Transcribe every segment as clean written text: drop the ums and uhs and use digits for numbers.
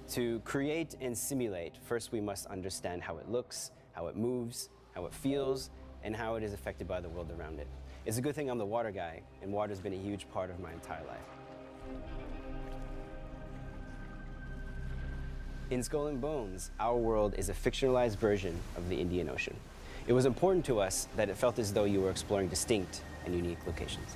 To create and simulate, first we must understand how it looks, how it moves, how it feels, and how it is affected by the world around it. It's a good thing I'm the water guy, and water's been a huge part of my entire life. In Skull and Bones, our world is a fictionalized version of the Indian Ocean. It was important to us that it felt as though you were exploring distinct and unique locations.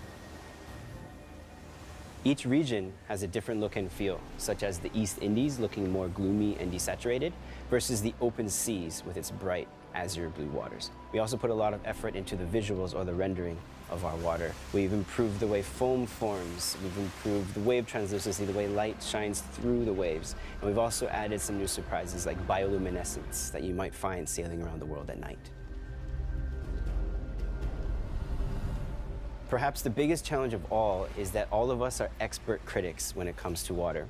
Each region has a different look and feel, such as the East Indies looking more gloomy and desaturated versus the open seas with its bright azure blue waters. We also put a lot of effort into the visuals or the rendering of our water. We've improved the way foam forms, we've improved the wave translucency, the way light shines through the waves, and we've also added some new surprises like bioluminescence that you might find sailing around the world at night. Perhaps the biggest challenge of all is that all of us are expert critics when it comes to water.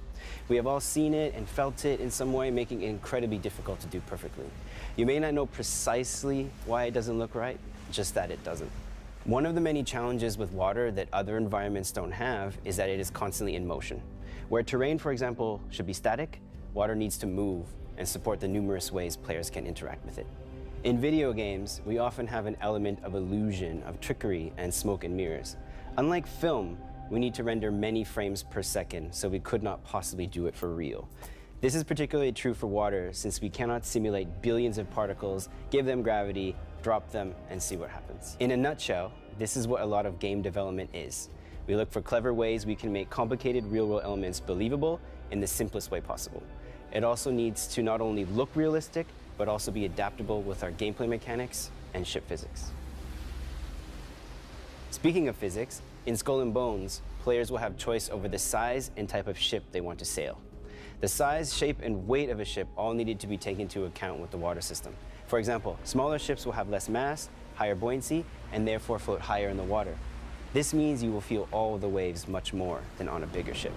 We have all seen it and felt it in some way, making it incredibly difficult to do perfectly. You may not know precisely why it doesn't look right, just that it doesn't. One of the many challenges with water that other environments don't have is that it is constantly in motion. Where terrain, for example, should be static, water needs to move and support the numerous ways players can interact with it. In video games, we often have an element of illusion, of trickery, and smoke and mirrors. Unlike film, we need to render many frames per second, so we could not possibly do it for real. This is particularly true for water, since we cannot simulate billions of particles, give them gravity, drop them, and see what happens. In a nutshell, this is what a lot of game development is. We look for clever ways we can make complicated real-world elements believable in the simplest way possible. It also needs to not only look realistic, but also be adaptable with our gameplay mechanics and ship physics. Speaking of physics, in Skull and Bones, players will have choice over the size and type of ship they want to sail. The size, shape, and weight of a ship all needed to be taken into account with the water system. For example, smaller ships will have less mass, higher buoyancy, and therefore float higher in the water. This means you will feel all of the waves much more than on a bigger ship,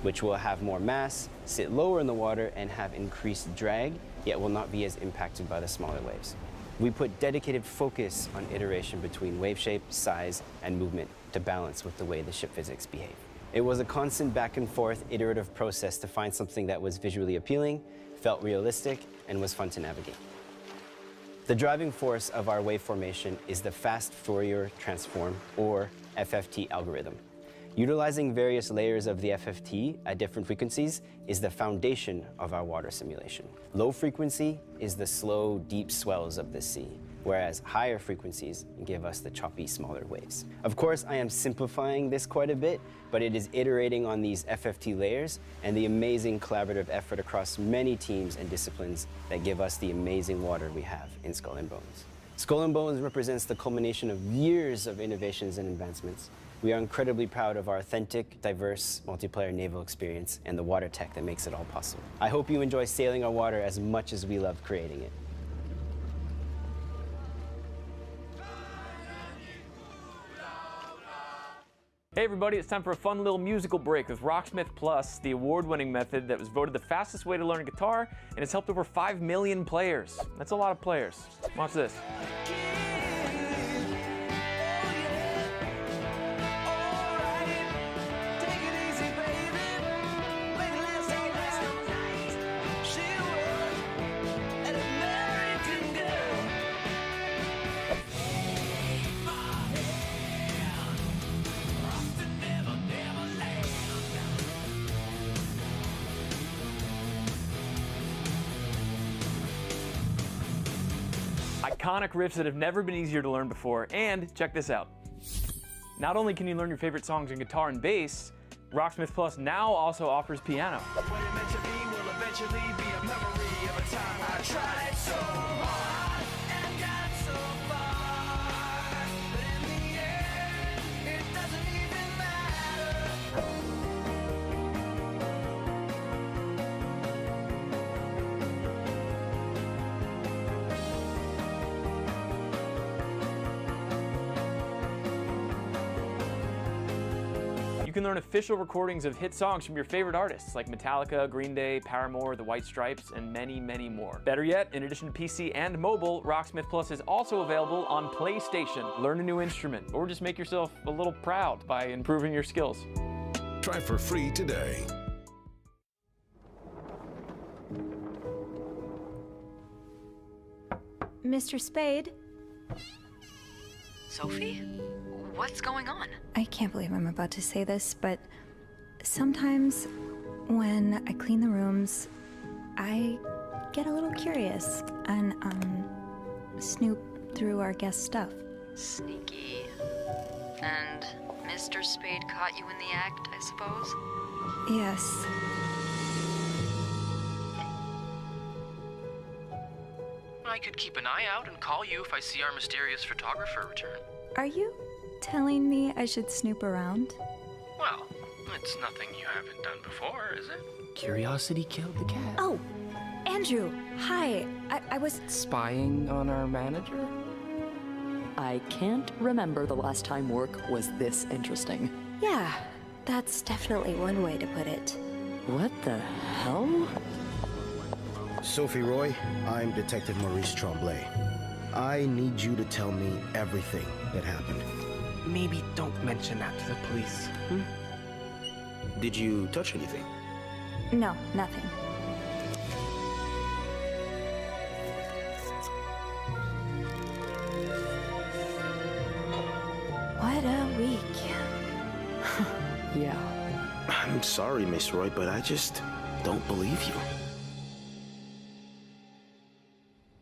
which will have more mass, sit lower in the water, and have increased drag, yet will not be as impacted by the smaller waves. We put dedicated focus on iteration between wave shape, size, and movement to balance with the way the ship physics behave. It was a constant back and forth iterative process to find something that was visually appealing, felt realistic, and was fun to navigate. The driving force of our wave formation is the fast Fourier transform, or FFT algorithm. Utilizing various layers of the FFT at different frequencies is the foundation of our water simulation. Low frequency is the slow, deep swells of the sea, whereas higher frequencies give us the choppy, smaller waves. Of course, I am simplifying this quite a bit, but it is iterating on these FFT layers and the amazing collaborative effort across many teams and disciplines that give us the amazing water we have in Skull and Bones. Skull and Bones represents the culmination of years of innovations and advancements. We are incredibly proud of our authentic, diverse, multiplayer naval experience and the water tech that makes it all possible. I hope you enjoy sailing our water as much as we love creating it. Hey everybody, it's time for a fun little musical break with Rocksmith Plus, the award-winning method that was voted the fastest way to learn guitar, and it's helped over 5 million players. That's a lot of players. Watch this. Iconic riffs that have never been easier to learn before, and check this out. Not only can you learn your favorite songs in guitar and bass, Rocksmith Plus now also offers piano. What it meant to be will eventually be a memory of a time I tried so hard and got so far, but in the end, it doesn't even matter. You can learn official recordings of hit songs from your favorite artists like Metallica, Green Day, Paramore, The White Stripes, and many, many more. Better yet, in addition to PC and mobile, Rocksmith Plus is also available on PlayStation. Learn a new instrument, or just make yourself a little proud by improving your skills. Try for free today. Mr. Spade? Sophie? What's going on? I can't believe I'm about to say this, but sometimes when I clean the rooms, I get a little curious and, snoop through our guest stuff. Sneaky. And Mr. Spade caught you in the act, I suppose? Yes. I could keep an eye out and call you if I see our mysterious photographer return. Are you telling me I should snoop around? Well, it's nothing you haven't done before, is it? Curiosity killed the cat. Oh, Andrew, hi. I was... Spying on our manager? I can't remember the last time work was this interesting. Yeah, that's definitely one way to put it. What the hell? Sophie Roy, I'm Detective Maurice Tremblay. I need you to tell me everything that happened. Maybe don't mention that to the police. Did you touch anything? No, nothing. What a week. Yeah. I'm sorry, Miss Roy, but I just don't believe you.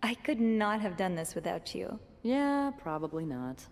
I could not have done this without you. Yeah, probably not.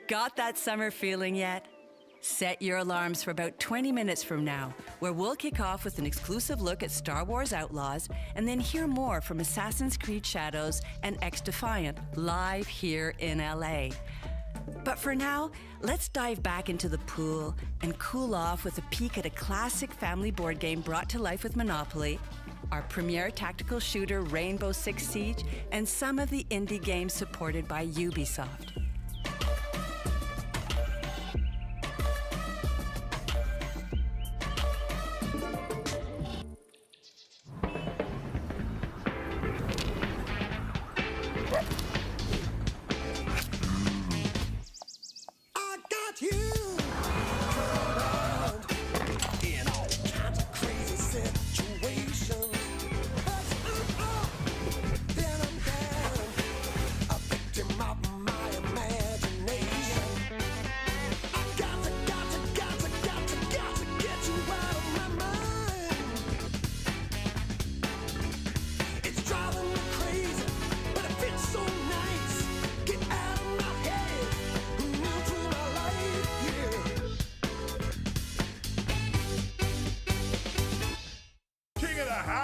Got that summer feeling yet? Set your alarms for about 20 minutes from now, where we'll kick off with an exclusive look at Star Wars Outlaws and then hear more from Assassin's Creed Shadows and X-Defiant live here in LA. But for now, let's dive back into the pool and cool off with a peek at a classic family board game brought to life with Monopoly, our premier tactical shooter Rainbow Six Siege, and some of the indie games supported by Ubisoft.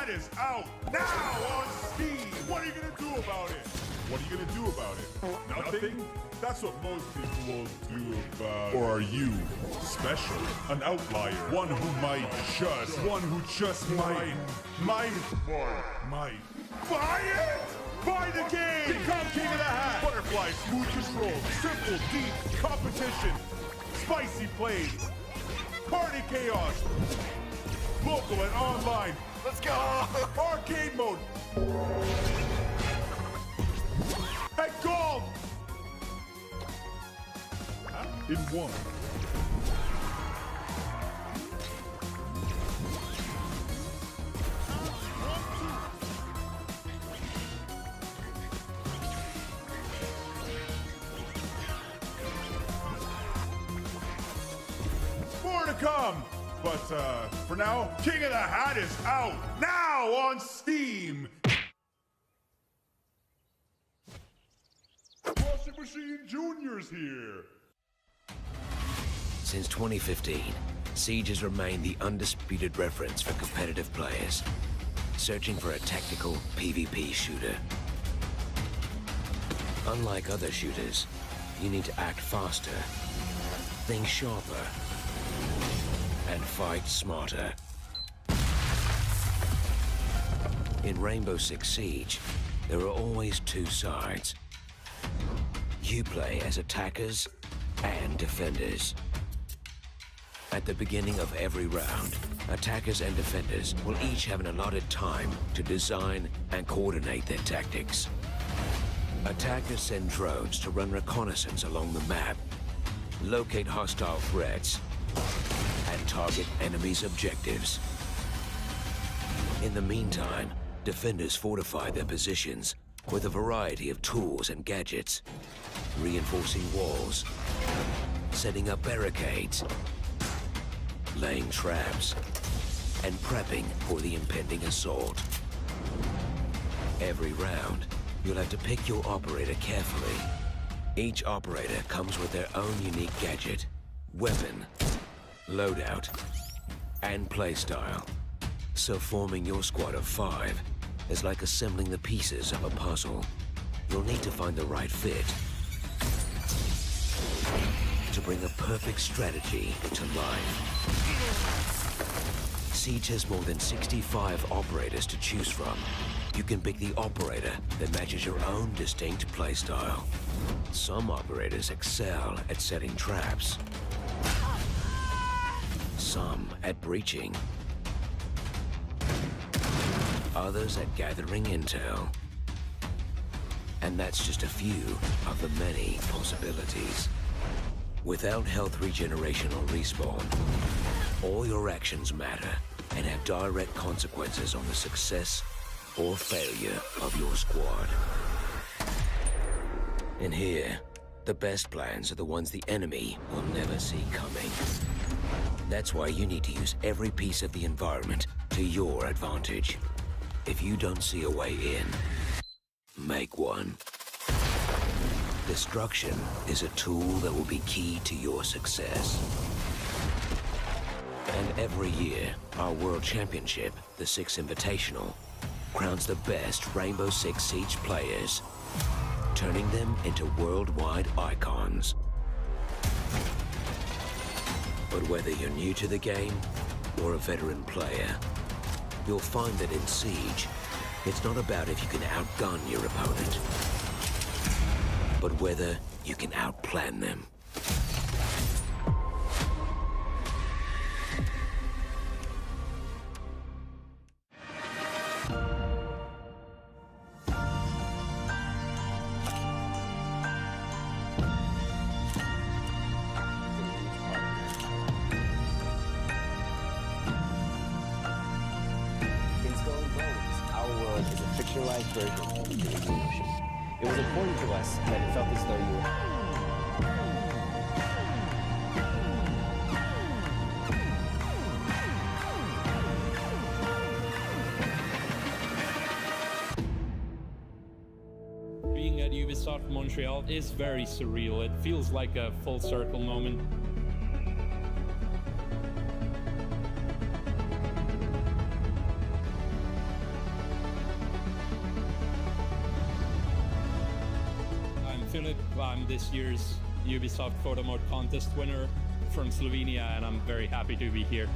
Is out now on Steam. What are you gonna do about it? What are you gonna do about it? Nothing? That's what most people will do about it. Or are you special? An outlier? One who just might buy it? Buy the game! Become King of the Hat! Butterfly, smooth control, simple, deep competition, spicy plays, party chaos, local and online. Let's go! Arcade arcade mode. Hey, gold! Huh? In one. More to come! But for now, King of the Hat is out now on Steam! Washing Machine Junior's here! Since 2015, Siege has remained the undisputed reference for competitive players, searching for a tactical PvP shooter. Unlike other shooters, you need to act faster, think sharper, and fight smarter. In Rainbow Six Siege, there are always two sides. You play as attackers and defenders. At the beginning of every round, attackers and defenders will each have an allotted time to design and coordinate their tactics. Attackers send drones to run reconnaissance along the map, locate hostile threats, and target enemies' objectives. In the meantime, defenders fortify their positions with a variety of tools and gadgets, reinforcing walls, setting up barricades, laying traps, and prepping for the impending assault. Every round, you'll have to pick your operator carefully. Each operator comes with their own unique gadget, weapon, loadout, and playstyle. So forming your squad of 5 is like assembling the pieces of a puzzle. You'll need to find the right fit to bring a perfect strategy to life. Siege has more than 65 operators to choose from. You can pick the operator that matches your own distinct playstyle. Some operators excel at setting traps, some at breaching, others at gathering intel. And that's just a few of the many possibilities. Without health regeneration or respawn, all your actions matter and have direct consequences on the success or failure of your squad. And here, the best plans are the ones the enemy will never see coming. That's why you need to use every piece of the environment to your advantage. If you don't see a way in, make one. Destruction is a tool that will be key to your success. And every year, our World Championship, the Six Invitational, crowns the best Rainbow Six Siege players, turning them into worldwide icons. But whether you're new to the game or a veteran player, you'll find that in Siege, it's not about if you can outgun your opponent, but whether you can outplan them. Fictionalized version of the Indian Ocean. It was important to us that it felt as though you were... Being at Ubisoft Montreal is very surreal. It feels like a full circle moment. Philip, I'm this year's Ubisoft Photo Mode Contest winner from Slovenia, and I'm very happy to be here.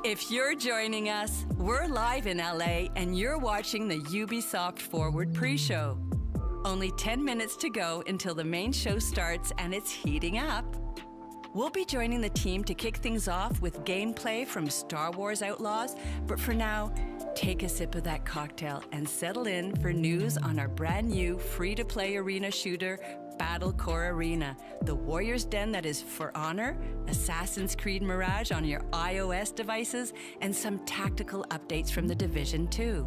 If you're joining us, we're live in LA and you're watching the Ubisoft Forward pre-show. Only 10 minutes to go until the main show starts and it's heating up. We'll be joining the team to kick things off with gameplay from Star Wars Outlaws, but for now, take a sip of that cocktail and settle in for news on our brand new free-to-play arena shooter, Battlecore Arena, the warrior's den that is for honor, Assassin's Creed Mirage on your iOS devices, and some tactical updates from The Division 2.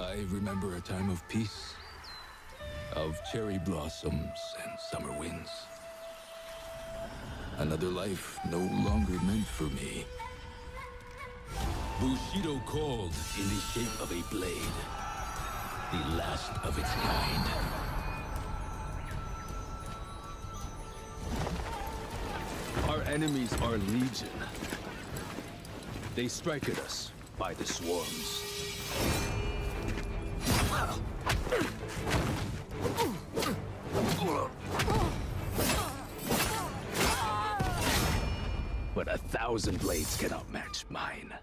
I remember a time of peace, of cherry blossoms and summer winds. Another life no longer meant for me. Bushido called in the shape of a blade, the last of its kind. Our enemies are legion. They strike at us by the swarms. But 1,000 blades cannot match mine.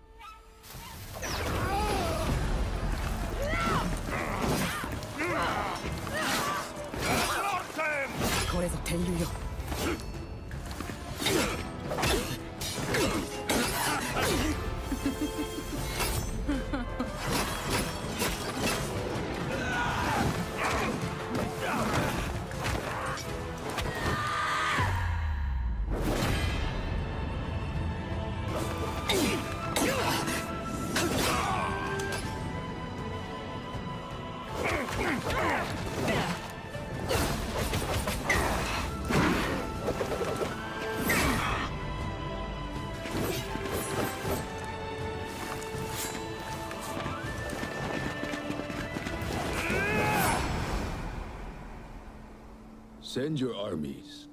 Send your armies.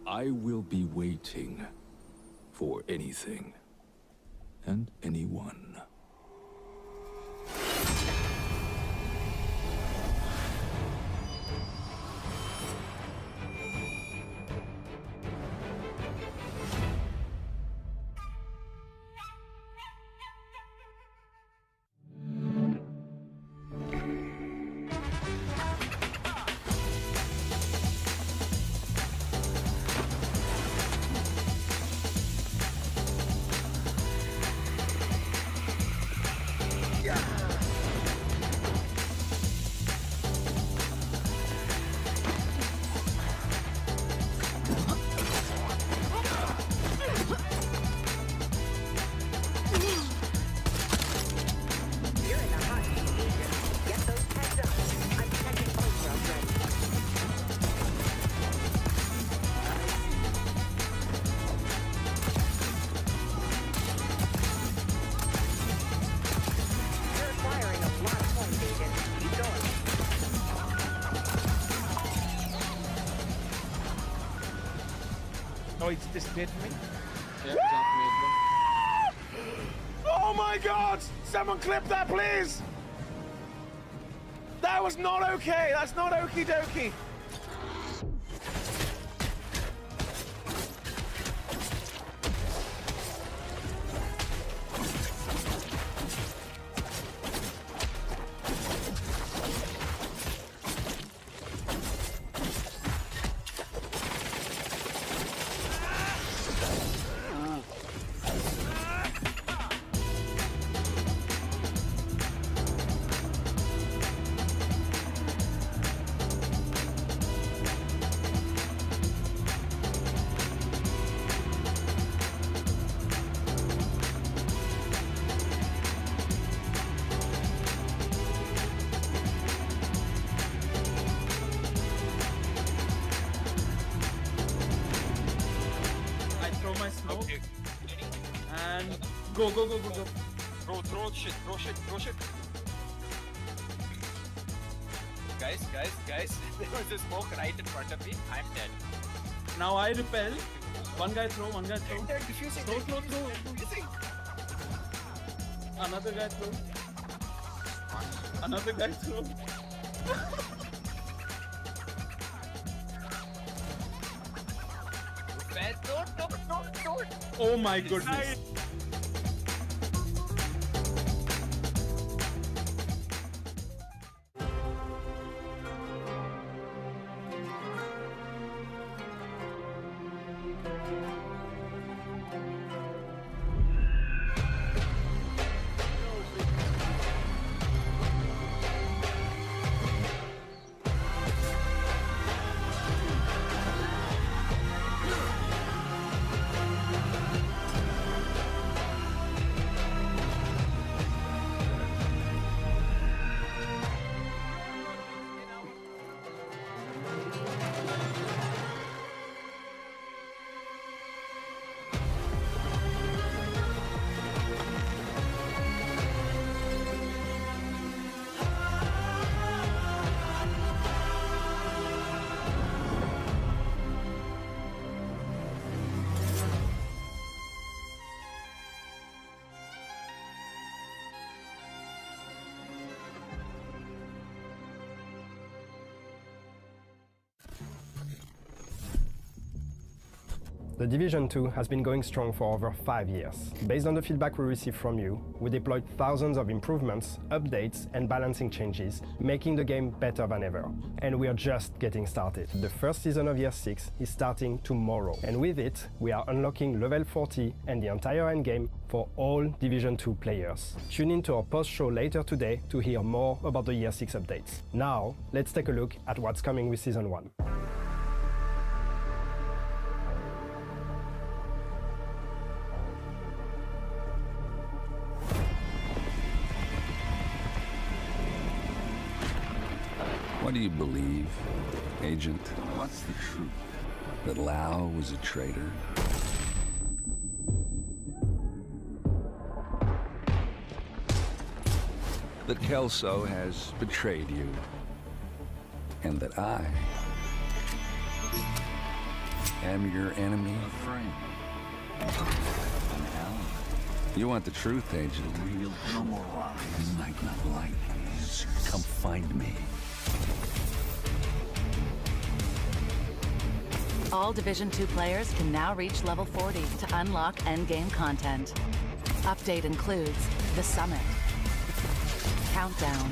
I will be waiting for anything and anyone. Oh, he just disappeared from me? Yeah, oh my god! Someone clip that, please! That was not okay! That's not okie dokie! Go. Throw shit. Guys. There was a smoke right in front of me. I'm dead. Now I repel. One guy throw. They're diffusing. Throw. Diffusing. Another guy throw. Another guy throw. Don't. Oh my goodness. The Division 2 has been going strong for over 5 years. Based on the feedback we received from you, we deployed thousands of improvements, updates, and balancing changes, making the game better than ever. And we are just getting started. The first season of Year 6 is starting tomorrow, and with it, we are unlocking level 40 and the entire endgame for all Division 2 players. Tune in to our post-show later today to hear more about the Year 6 updates. Now, let's take a look at what's coming with Season 1. What do you believe, Agent? What's the truth? That Lau was a traitor? That Kelso has betrayed you? And that I am your enemy? A friend. An ally. You want the truth, Agent? Real, no more lies. You might not like these. Come find me. All Division 2 players can now reach level 40 to unlock endgame content. Update includes the Summit, Countdown,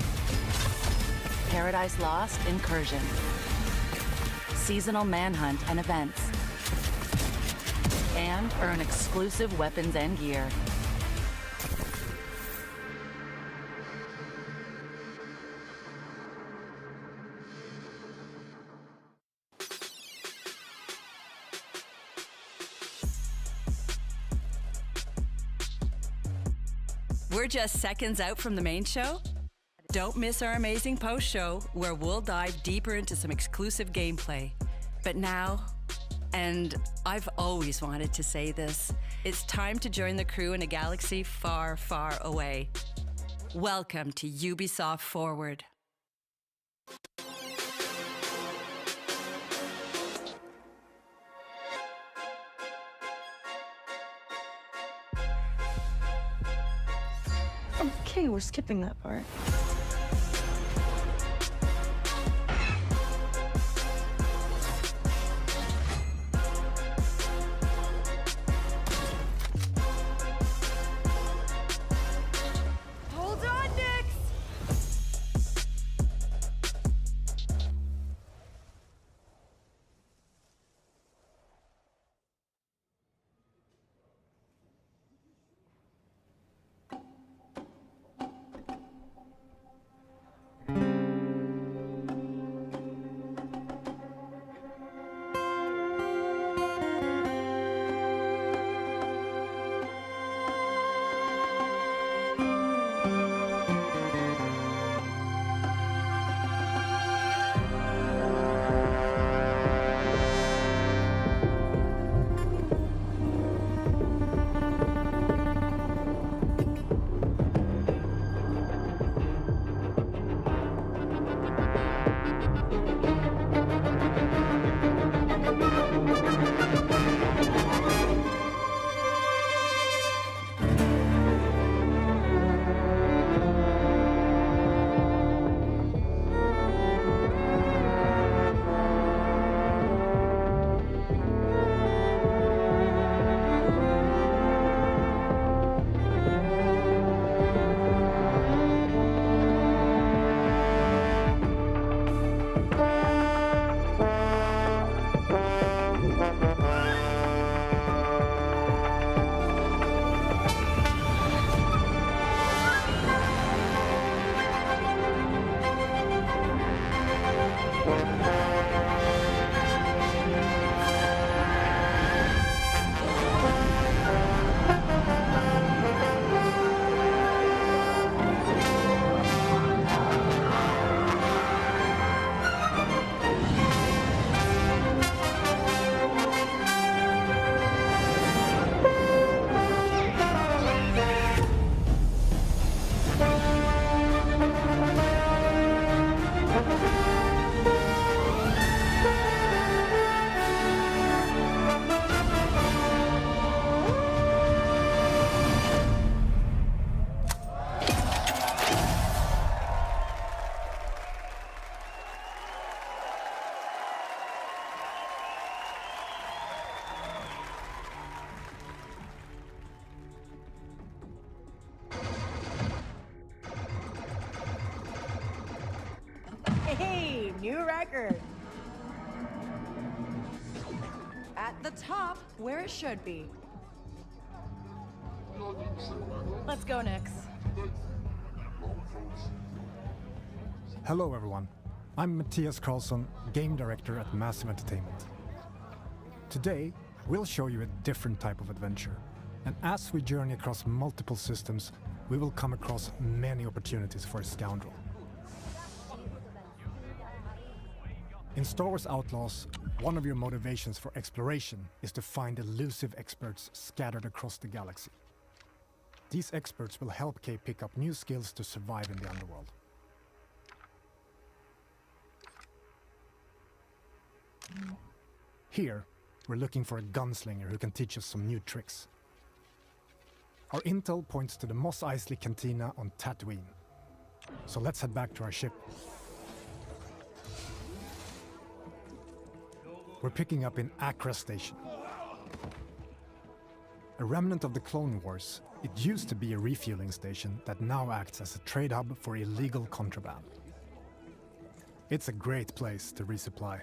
Paradise Lost Incursion, Seasonal Manhunt and Events, and earn exclusive weapons and gear. We're just seconds out from the main show. Don't miss our amazing post-show where we'll dive deeper into some exclusive gameplay. But now, and I've always wanted to say this, it's time to join the crew in a galaxy far, far away. Welcome to Ubisoft Forward. Okay, we're skipping that part. Hold on, Nix! Hey, new record. At the top, where it should be. Let's go, Nix. Hello everyone, I'm Matthias Karlsson, Game Director at Massive Entertainment. Today, we'll show you a different type of adventure, and as we journey across multiple systems, we will come across many opportunities for a scoundrel. In Star Wars Outlaws, one of your motivations for exploration is to find elusive experts scattered across the galaxy. These experts will help Kay pick up new skills to survive in the underworld. Here, we're looking for a gunslinger who can teach us some new tricks. Our intel points to the Mos Eisley Cantina on Tatooine. So let's head back to our ship. We're picking up in Accra Station. A remnant of the Clone Wars, it used to be a refueling station that now acts as a trade hub for illegal contraband. It's a great place to resupply.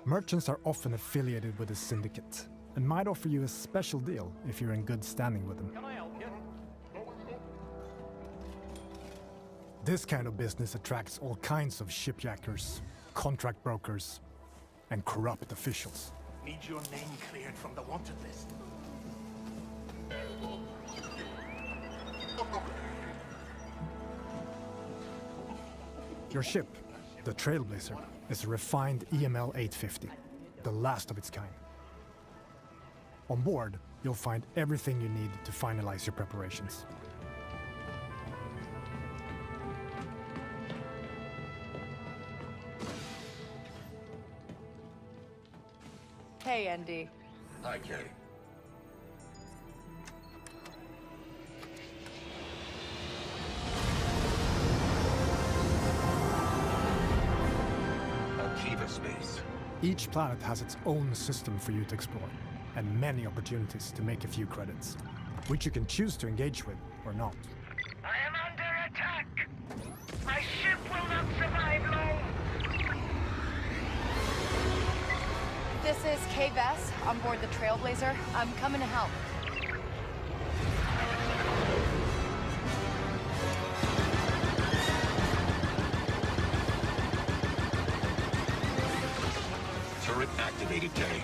Merchants are often affiliated with the Syndicate and might offer you a special deal if you're in good standing with them. Can I help you? This kind of business attracts all kinds of shipjackers, contract brokers, and corrupt officials. Need your name cleared from the wanted list. Your ship, the Trailblazer, is a refined EML 850, the last of its kind. On board, you'll find everything you need to finalize your preparations. Hey, Andy. Hi, Kelly. Kiva space. Each planet has its own system for you to explore, and many opportunities to make a few credits, which you can choose to engage with or not. I am under attack! My ship will not survive long! This is K-Vess on board the Trailblazer. I'm coming to help. Turret activated, Day.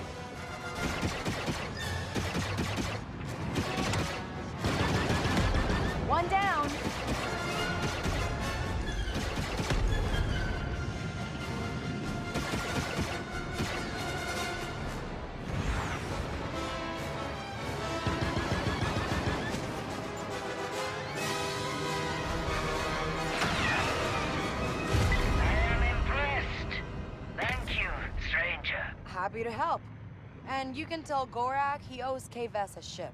One down. Happy to help. And you can tell Gorak he owes K-Vess a ship.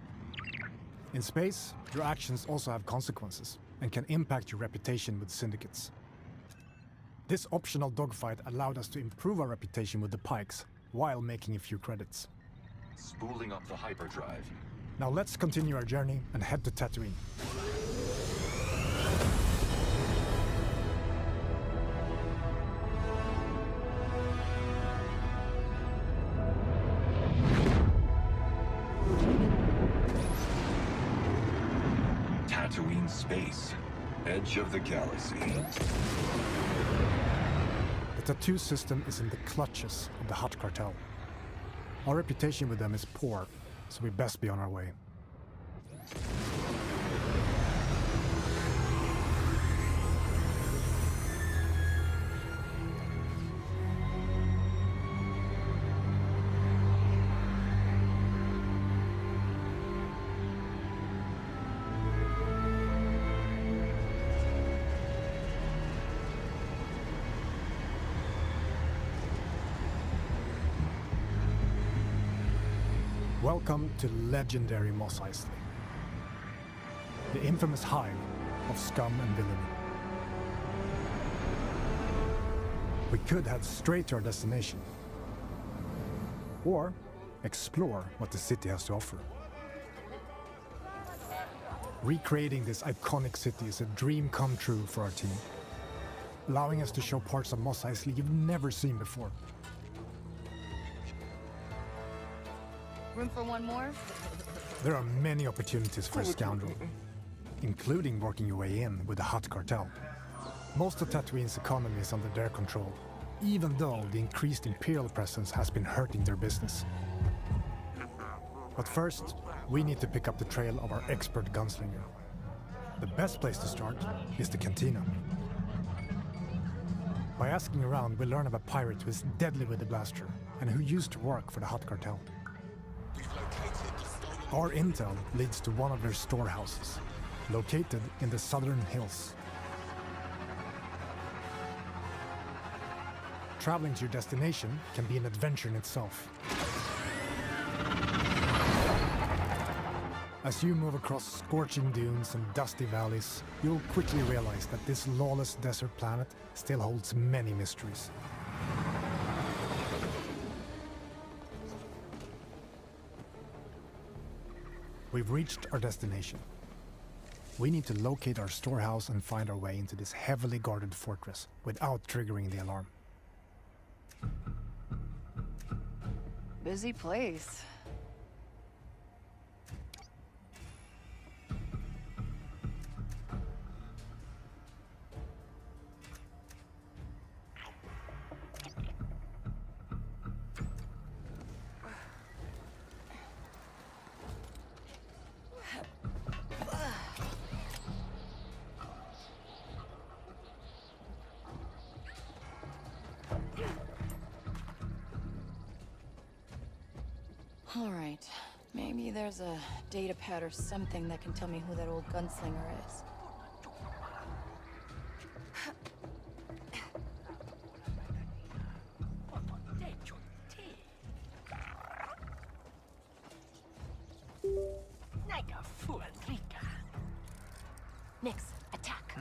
In space, your actions also have consequences and can impact your reputation with syndicates. This optional dogfight allowed us to improve our reputation with the Pikes while making a few credits. Spooling up the hyperdrive. Now let's continue our journey and head to Tatooine. Tatooine space. Edge of the galaxy. The tattoo system is in the clutches of the Hutt cartel. Our reputation with them is poor, so we best be on our way. Welcome to legendary Mos Eisley, the infamous hive of scum and villainy. We could head straight to our destination, or explore what the city has to offer. Recreating this iconic city is a dream come true for our team, allowing us to show parts of Mos Eisley you've never seen before. Room for one more? There are many opportunities for a scoundrel, including working your way in with the Hutt cartel. Most of Tatooine's economy is under their control, even though the increased Imperial presence has been hurting their business. But first, we need to pick up the trail of our expert gunslinger. The best place to start is the cantina. By asking around, we learn of a pirate who is deadly with the blaster and who used to work for the Hutt cartel. Our intel leads to one of their storehouses, located in the southern hills. Traveling to your destination can be an adventure in itself. As you move across scorching dunes and dusty valleys, you'll quickly realize that this lawless desert planet still holds many mysteries. We've reached our destination. We need to locate our storehouse and find our way into this heavily guarded fortress without triggering the alarm. Busy place. All right. Maybe there's a data pad or something that can tell me who that old gunslinger is. Nix, attack.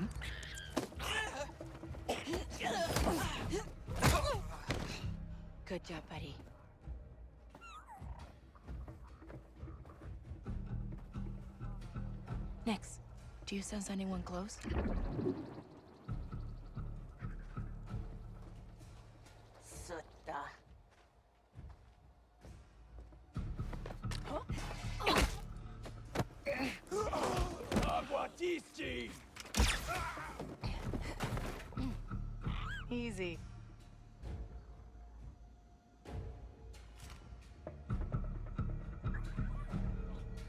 Good job, buddy. Nix, do you sense anyone close? Sutta. Aguatisti! Easy.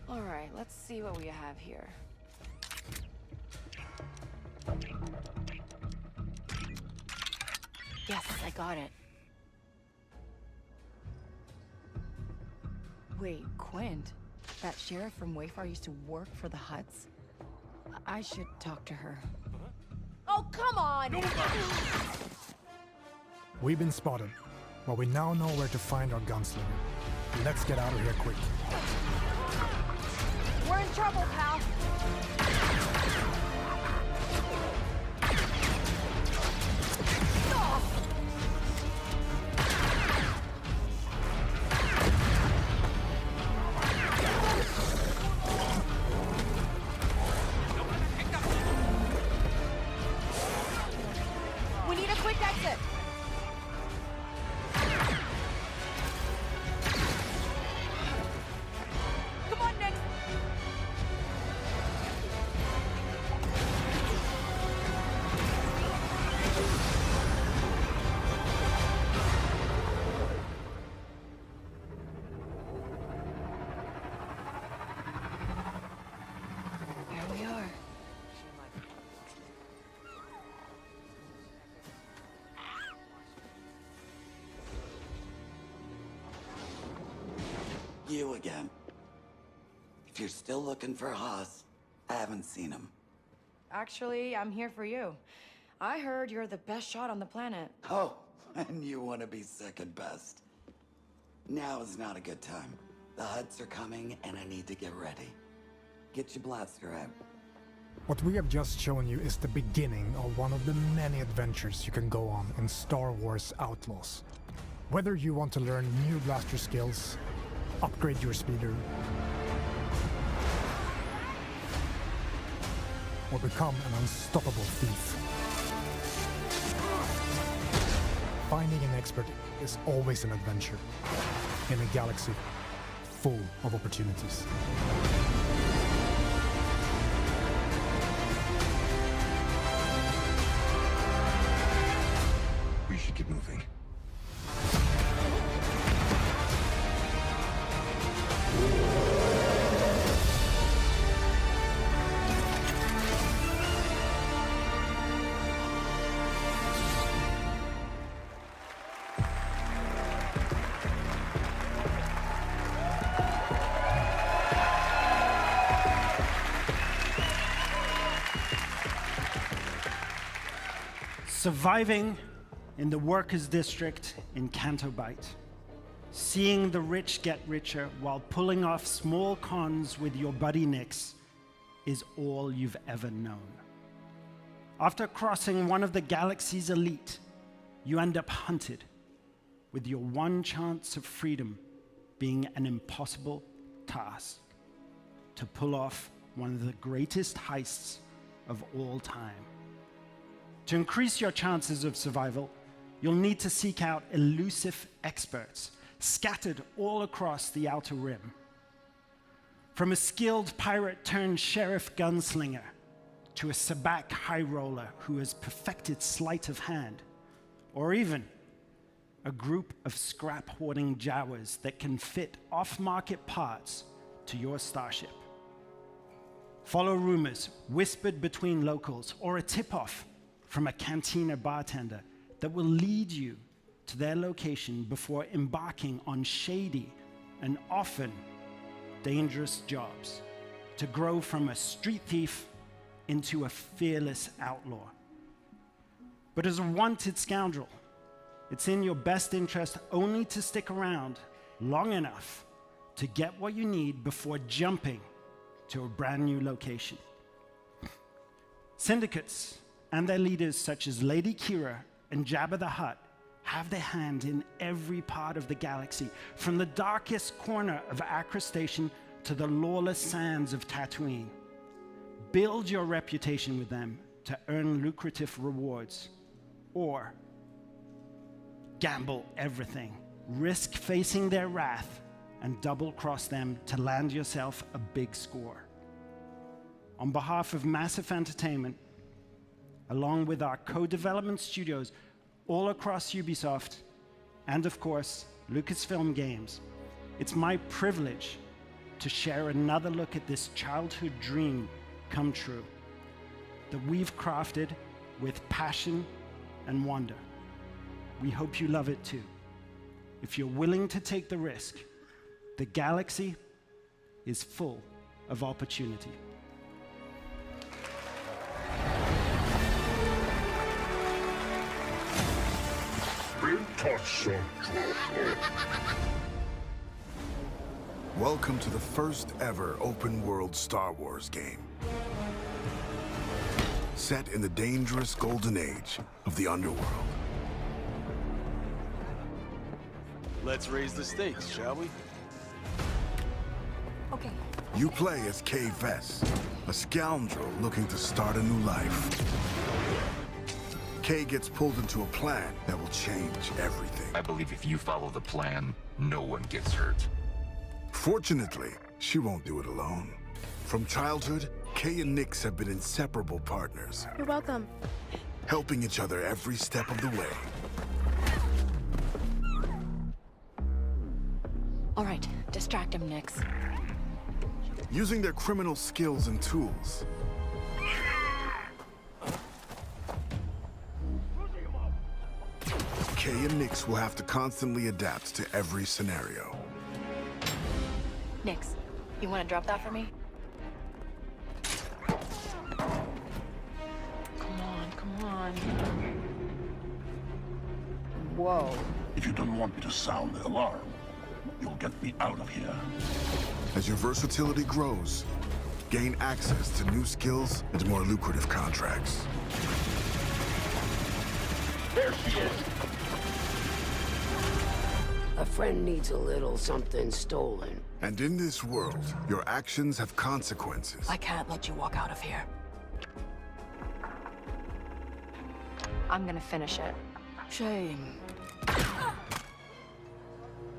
All right, let's see what we have here. Yes, I got it. Wait, Quint? That sheriff from Wayfar used to work for the Huts? I should talk to her. Oh, come on! We've been spotted, but we now know where to find our gunslinger. Let's get out of here quick. We're in trouble, pal! We need a quick exit! Come on, Nick! There we are. You again. If you're still looking for Haas, I haven't seen him. Actually, I'm here for you. I heard you're the best shot on the planet. Oh, and you want to be second best. Now is not a good time. The Huts are coming, and I need to get ready. Get your blaster out. What we have just shown you is the beginning of one of the many adventures you can go on in Star Wars Outlaws. Whether you want to learn new blaster skills, upgrade your speeder, or become an unstoppable thief, finding an expert is always an adventure in a galaxy full of opportunities. We should get moving. Surviving in the workers' district in Canto Bight. Seeing the rich get richer while pulling off small cons with your buddy Nix is all you've ever known. After crossing one of the galaxy's elite, you end up hunted, with your one chance of freedom being an impossible task: to pull off one of the greatest heists of all time. To increase your chances of survival, you'll need to seek out elusive experts scattered all across the Outer Rim. From a skilled pirate-turned-sheriff gunslinger to a sabacc high roller who has perfected sleight of hand, or even a group of scrap-hoarding Jawas that can fit off-market parts to your starship. Follow rumors whispered between locals or a tip-off from a cantina bartender that will lead you to their location before embarking on shady and often dangerous jobs to grow from a street thief into a fearless outlaw. But as a wanted scoundrel, it's in your best interest only to stick around long enough to get what you need before jumping to a brand new location. Syndicates and their leaders such as Lady Kira and Jabba the Hutt have their hand in every part of the galaxy, from the darkest corner of Accra Station to the lawless sands of Tatooine. Build your reputation with them to earn lucrative rewards, or gamble everything, risk facing their wrath, and double-cross them to land yourself a big score. On behalf of Massive Entertainment, along with our co-development studios all across Ubisoft, and of course, Lucasfilm Games, it's my privilege to share another look at this childhood dream come true that we've crafted with passion and wonder. We hope you love it too. If you're willing to take the risk, the galaxy is full of opportunity. Welcome to the first ever open world Star Wars game. Set in the dangerous golden age of the underworld. Let's raise the stakes, shall we? Okay. You play as Kay Vess, a scoundrel looking to start a new life. Kay gets pulled into a plan that will change everything. I believe if you follow the plan, no one gets hurt. Fortunately, she won't do it alone. From childhood, Kay and Nix have been inseparable partners, You're welcome. helping each other every step of the way. All right, distract him, Nix. Using their criminal skills and tools, Kay and Nix will have to constantly adapt to every scenario. Nix, you want to drop that for me? Come on. Whoa. If you don't want me to sound the alarm, you'll get me out of here. As your versatility grows, gain access to new skills and more lucrative contracts. There she is! A friend needs a little something stolen. And in this world, your actions have consequences. I can't let you walk out of here. I'm gonna finish it. Shame.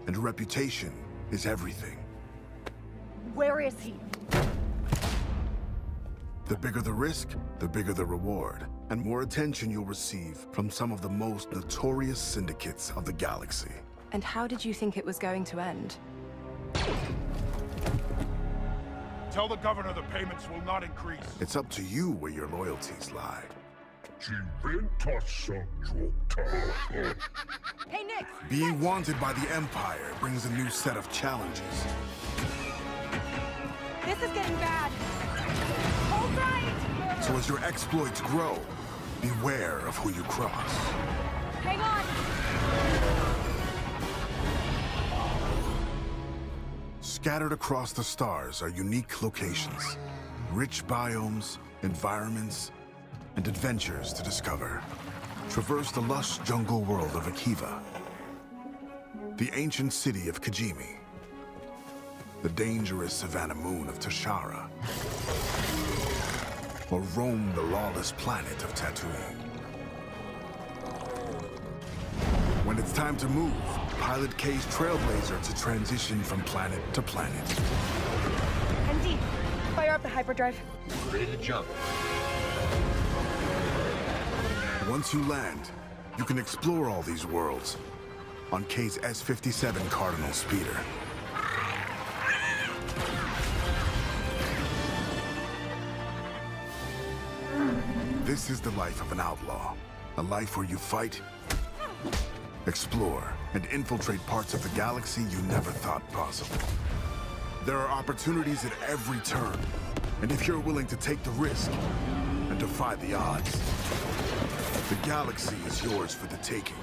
And reputation is everything. Where is he? The bigger the risk, the bigger the reward, and more attention you'll receive from some of the most notorious syndicates of the galaxy. And how did you think it was going to end? Tell the governor the payments will not increase. It's up to you where your loyalties lie. Hey, Nix! Being wanted by the Empire brings a new set of challenges. This is getting bad. Hold tight! So as your exploits grow, beware of who you cross. Hang on! Scattered across the stars are unique locations, rich biomes, environments, and adventures to discover. Traverse the lush jungle world of Akiva, the ancient city of Kijimi, the dangerous savannah moon of Tashara, or roam the lawless planet of Tatooine. When it's time to move, pilot Kay's Trailblazer to transition from planet to planet. MD, fire up the hyperdrive. Ready to jump. Once you land, you can explore all these worlds on Kay's S-57 Cardinal speeder. This is the life of an outlaw, a life where you fight, explore, and infiltrate parts of the galaxy you never thought possible. There are opportunities at every turn, and if you're willing to take the risk and defy the odds, the galaxy is yours for the taking.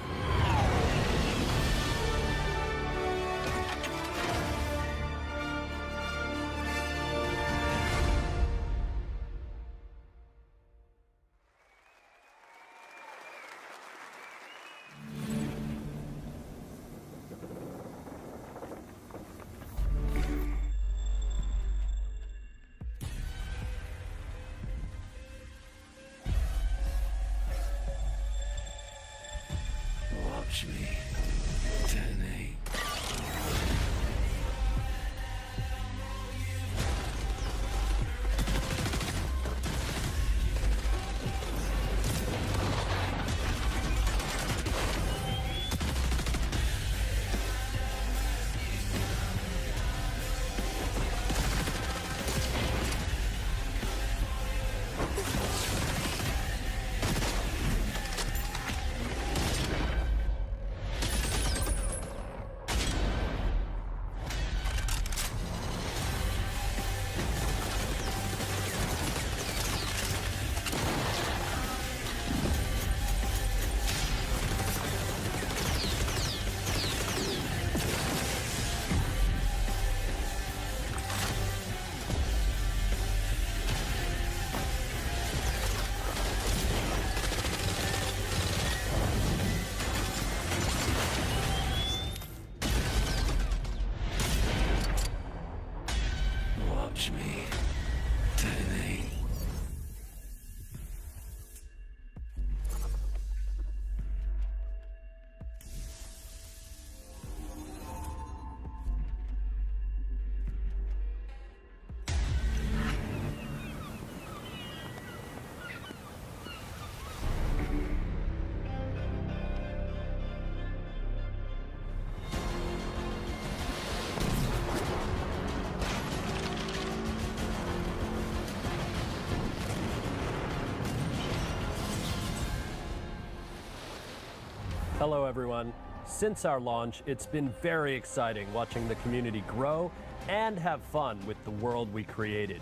Hello everyone. Since our launch, it's been very exciting watching the community grow and have fun with the world we created.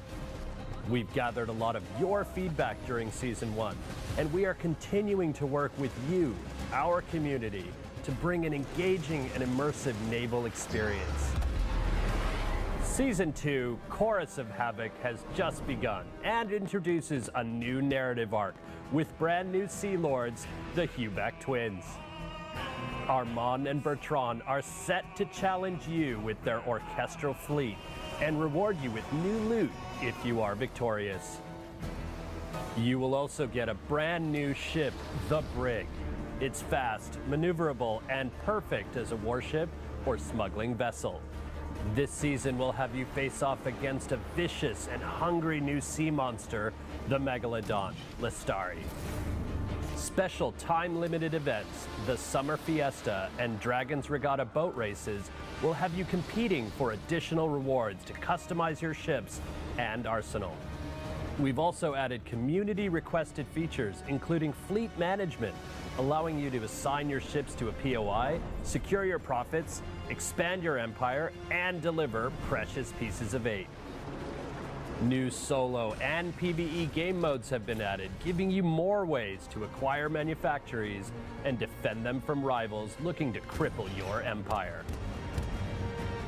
We've gathered a lot of your feedback during Season 1, and we are continuing to work with you, our community, to bring an engaging and immersive naval experience. Season 2, Chorus of Havoc, has just begun and introduces a new narrative arc with brand new Sea Lords, the Huback twins. Armand and Bertrand are set to challenge you with their orchestral fleet and reward you with new loot if you are victorious. You will also get a brand new ship, the Brig. It's fast, maneuverable, and perfect as a warship or smuggling vessel. This season will have you face off against a vicious and hungry new sea monster, the Megalodon, Lestari. Special time-limited events, the Summer Fiesta and Dragon's Regatta boat races will have you competing for additional rewards to customize your ships and arsenal. We've also added community-requested features, including fleet management, allowing you to assign your ships to a POI, secure your profits, expand your empire, and deliver precious pieces of aid. New solo and PvE game modes have been added, giving you more ways to acquire manufactories and defend them from rivals looking to cripple your empire.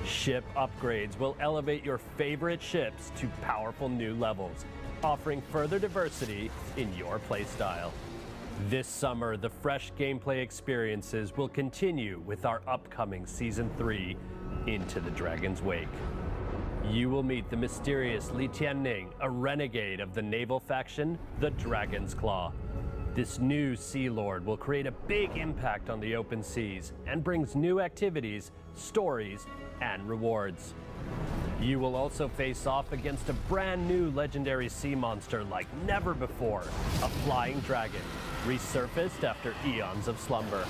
Ship upgrades will elevate your favorite ships to powerful new levels, offering further diversity in your playstyle. This summer, the fresh gameplay experiences will continue with our upcoming Season 3, Into the Dragon's Wake. You will meet the mysterious Li Tianning, a renegade of the naval faction, the Dragon's Claw. This new Sea Lord will create a big impact on the open seas and brings new activities, stories, and rewards. You will also face off against a brand new legendary sea monster like never before, a flying dragon, resurfaced after eons of slumber.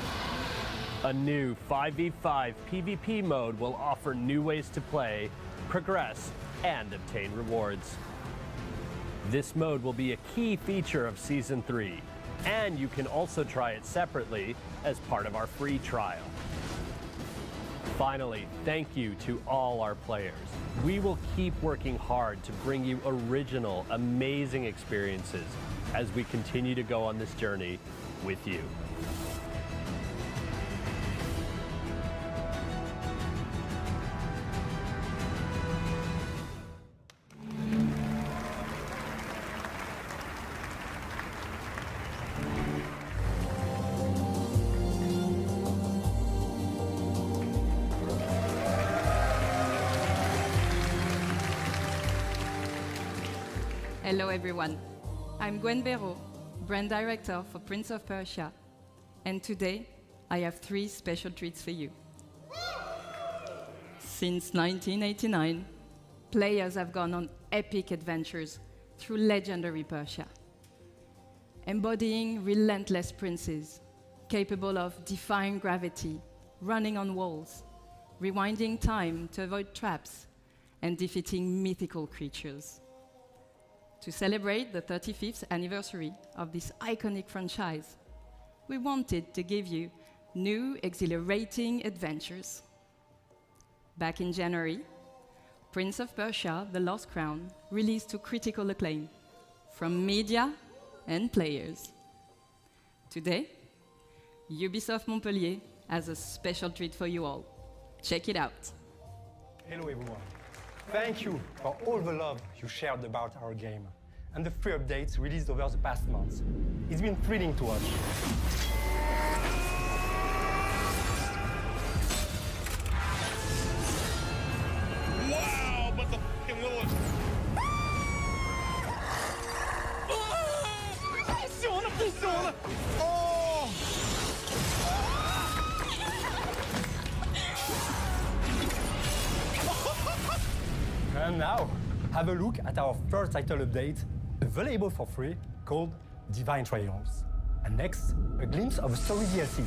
A new 5v5 PvP mode will offer new ways to play, progress, and obtain rewards. This mode will be a key feature of Season 3, and you can also try it separately as part of our free trial. Finally, thank you to all our players. We will keep working hard to bring you original, amazing experiences as we continue to go on this journey with you. Hello everyone, I'm Gwen Béraud, Brand Director for Prince of Persia, and today I have 3 special treats for you. Since 1989, players have gone on epic adventures through legendary Persia, embodying relentless princes, capable of defying gravity, running on walls, rewinding time to avoid traps, and defeating mythical creatures. To celebrate the 35th anniversary of this iconic franchise, we wanted to give you new, exhilarating adventures. Back in January, Prince of Persia: The Lost Crown released to critical acclaim from media and players. Today, Ubisoft Montpellier has a special treat for you all. Check it out. Hello everyone. Thank you for all the love you shared about our game and the free updates released over the past months. It's been thrilling to watch. Wow, but the f***ing Lord. Pistole! Oh! And now, have a look at our first title update, available for free, called Divine Trials. And next, a glimpse of Story DLC.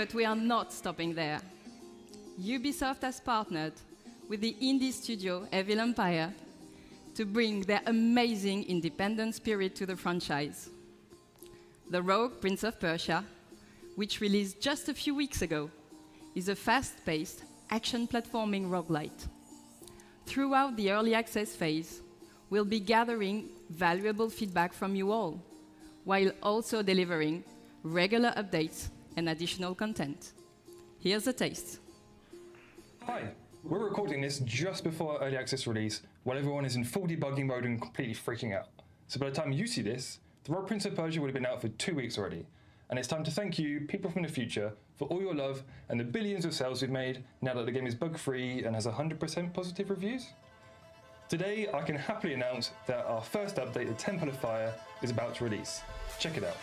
But we are not stopping there. Ubisoft has partnered with the indie studio Evil Empire to bring their amazing independent spirit to the franchise. The Rogue Prince of Persia, which released just a few weeks ago, is a fast-paced action platforming roguelite. Throughout the early access phase, we'll be gathering valuable feedback from you all, while also delivering regular updates and additional content. Here's a taste. Hi, we're recording this just before early access release, while everyone is in full debugging mode and completely freaking out. So by the time you see this, The Rogue Prince of Persia would have been out for 2 weeks already. And it's time to thank you, people from the future, for all your love and the billions of sales we've made now that the game is bug-free and has 100% positive reviews. Today, I can happily announce that our first update, the Temple of Fire, is about to release. Check it out.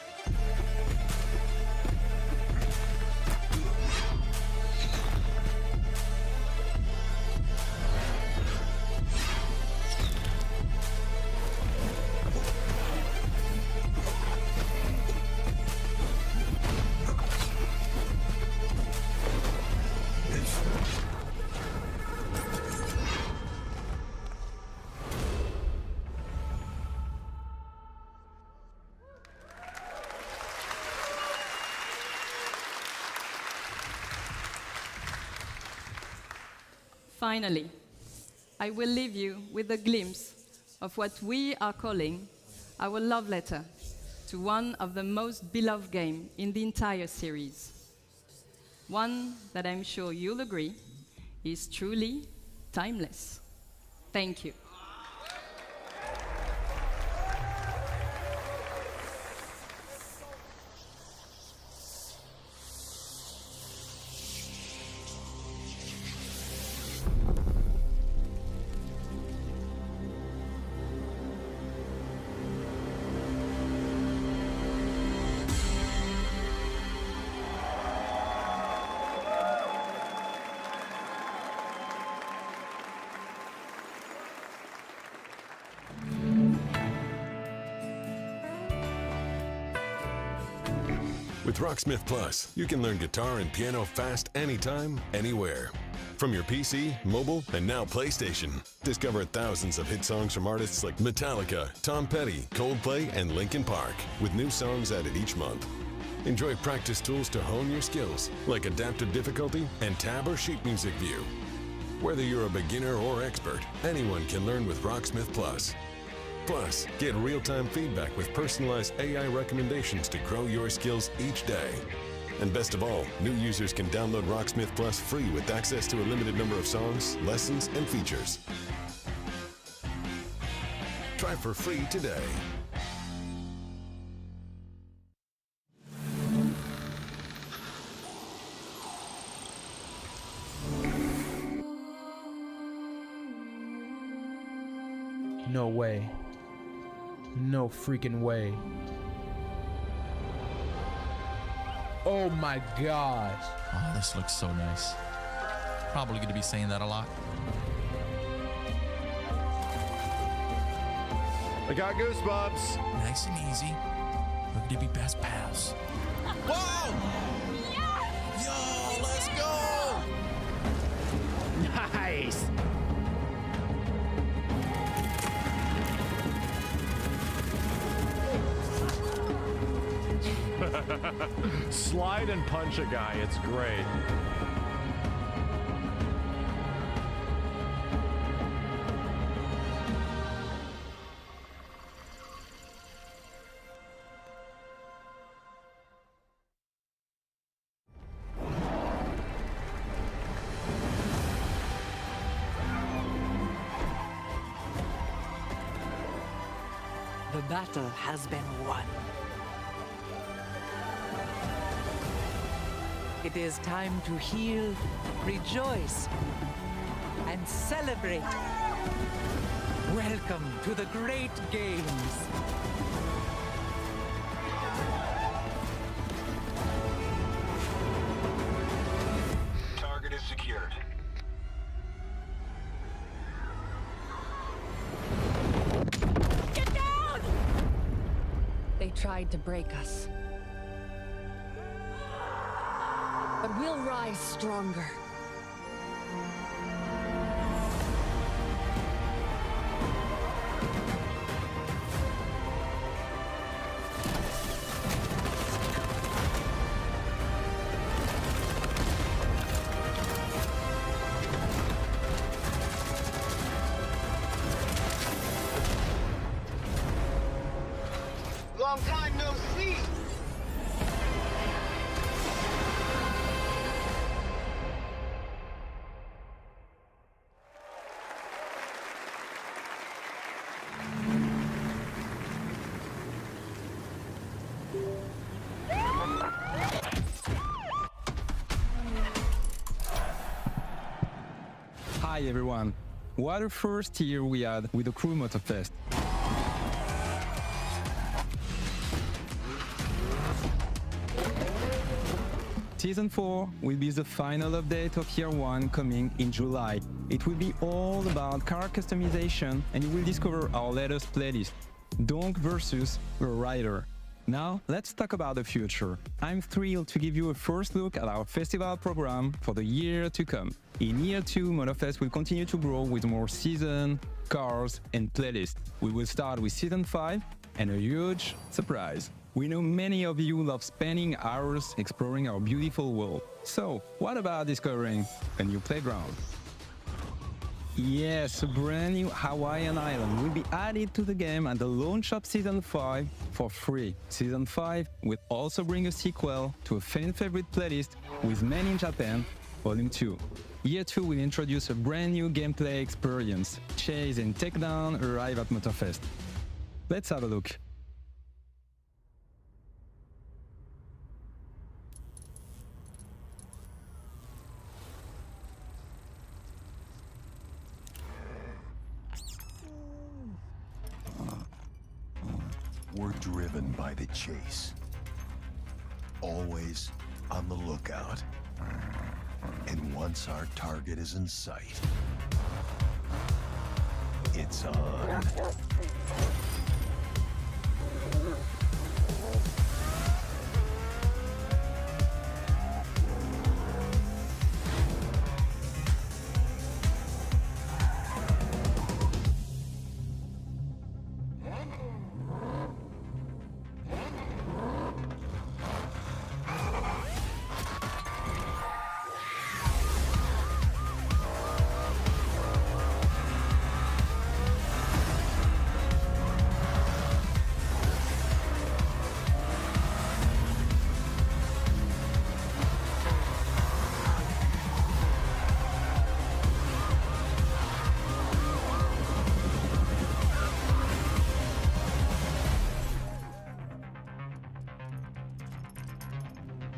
Finally, I will leave you with a glimpse of what we are calling our love letter to one of the most beloved games in the entire series. One that I'm sure you'll agree is truly timeless. Thank you. With Rocksmith Plus, you can learn guitar and piano fast anytime, anywhere. From your PC, mobile, and now PlayStation. Discover thousands of hit songs from artists like Metallica, Tom Petty, Coldplay, and Linkin Park, with new songs added each month. Enjoy practice tools to hone your skills, like adaptive difficulty and tab or sheet music view. Whether you're a beginner or expert, anyone can learn with Rocksmith Plus. Plus, get real-time feedback with personalized AI recommendations to grow your skills each day. And best of all, new users can download Rocksmith Plus free with access to a limited number of songs, lessons, and features. Try for free today. No way. No freaking way. Oh my gosh. Oh, this looks so nice. Probably going to be saying that a lot. I got goosebumps. Nice and easy. We're going to be best pals. Whoa! Yes! Yo, let's go! Nice. Slide and punch a guy, it's great. The battle has been won. It is time to heal, rejoice, and celebrate. Welcome to the Great Games. Target is secured. Get down! They tried to break us. But we'll rise stronger. Long time no see! Hi everyone. What a first year we had with the Crew Motorfest. Season 4 will be the final update of Year 1 coming in July. It will be all about car customization and you will discover our latest playlist, Donk versus the Rider. Now, let's talk about the future. I'm thrilled to give you a first look at our festival program for the year to come. In Year 2, Motorfest will continue to grow with more seasons, cars and playlists. We will start with Season 5 and a huge surprise. We know many of you love spending hours exploring our beautiful world. So, what about discovering a new playground? Yes, a brand new Hawaiian island will be added to the game at the launch of Season 5 for free. Season 5 will also bring a sequel to a fan favorite playlist with Men in Japan, Volume 2. Year 2 will introduce a brand new gameplay experience. Chase and Takedown arrive at Motorfest. Let's have a look. We're driven by the chase. Always on the lookout. And once our target is in sight, it's on.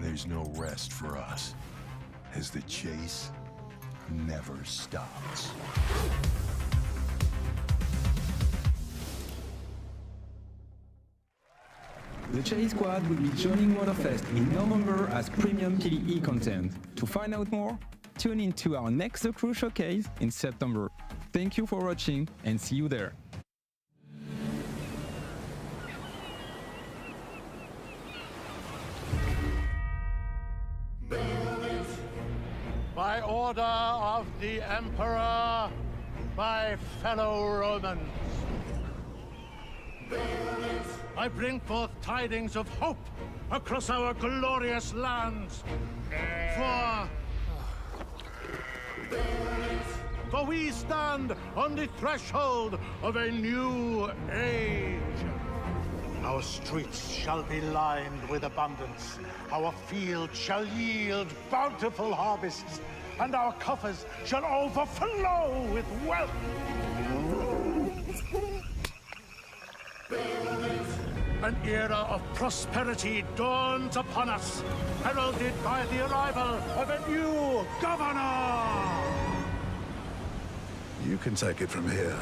There's no rest for us, as the chase never stops. The Chase Squad will be joining Motorfest in November as premium PvE content. To find out more, tune in to our next The Crew Showcase in September. Thank you for watching and see you there. By order of the Emperor, my fellow Romans, I bring forth tidings of hope across our glorious lands. For we stand on the threshold of a new age. Our streets shall be lined with abundance. Our fields shall yield bountiful harvests, and our coffers shall overflow with wealth. An era of prosperity dawns upon us, heralded by the arrival of a new governor. You can take it from here.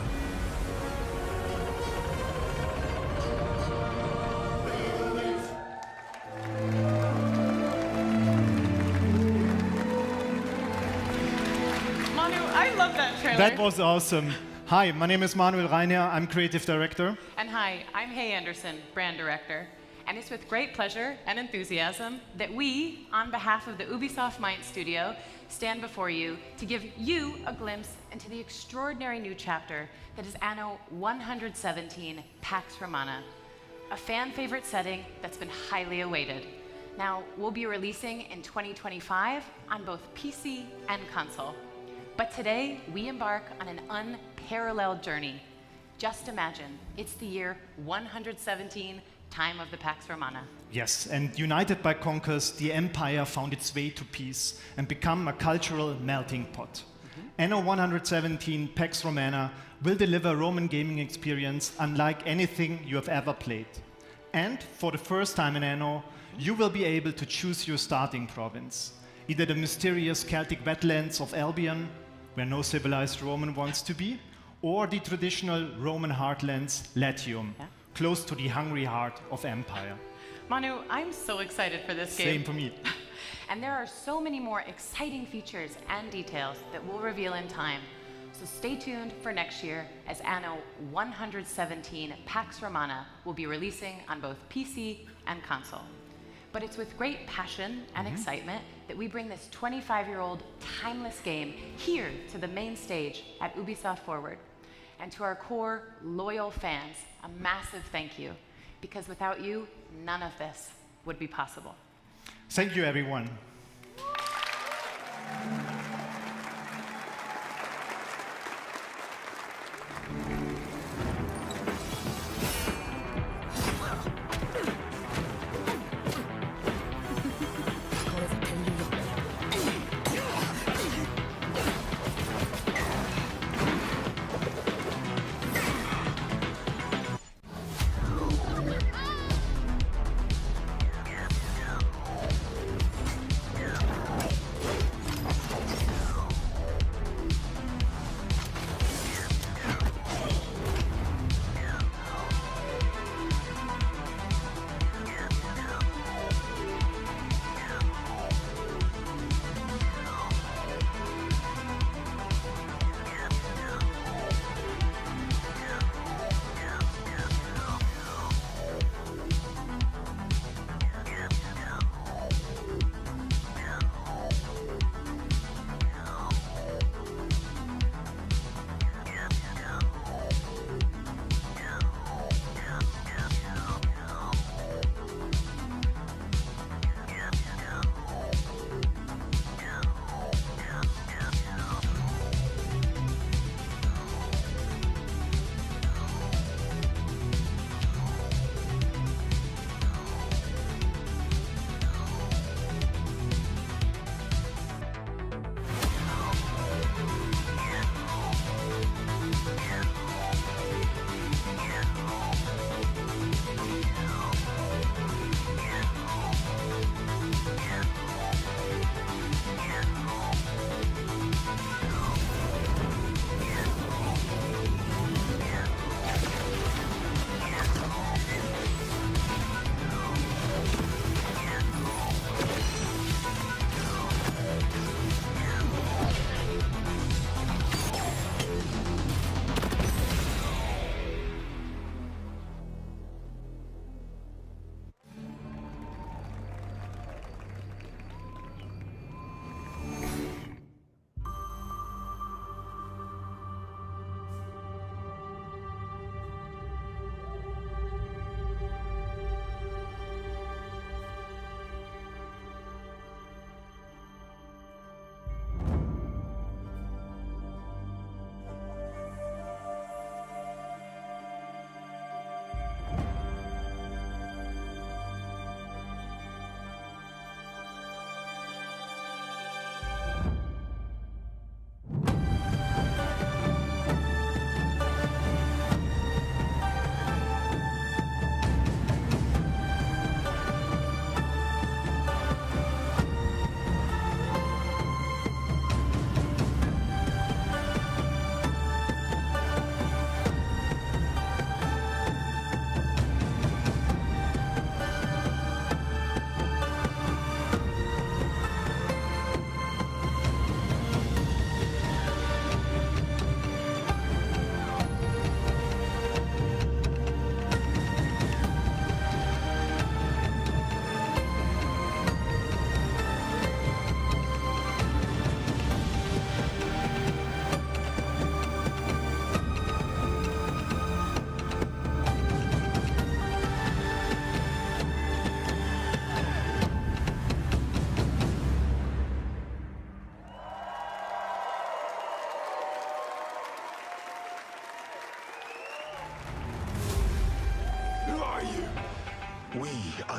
I love that trailer. That was awesome. Hi, my name is Manuel Reiner. I'm creative director. And hi, I'm Hay Anderson, brand director. And it's with great pleasure and enthusiasm that we, on behalf of the Ubisoft Mind Studio, stand before you to give you a glimpse into the extraordinary new chapter that is Anno 117 Pax Romana, a fan favorite setting that's been highly awaited. Now, we'll be releasing in 2025 on both PC and console. But today, we embark on an unparalleled journey. Just imagine, it's the year 117, time of the Pax Romana. Yes, and united by conquers, the Empire found its way to peace and become a cultural melting pot. Anno 117 Pax Romana will deliver a Roman gaming experience unlike anything you have ever played. And for the first time in Anno, you will be able to choose your starting province. Either the mysterious Celtic wetlands of Albion, where no civilized Roman wants to be, or the traditional Roman heartlands, Latium, close to the hungry heart of Empire. Manu, I'm so excited for this game. Same for me. And there are so many more exciting features and details that we'll reveal in time. So stay tuned for next year as Anno 117 Pax Romana will be releasing on both PC and console. But it's with great passion and excitement that we bring this 25-year-old timeless game here to the main stage at Ubisoft Forward. And to our core, loyal fans, a massive thank you, because without you, none of this would be possible. Thank you, everyone.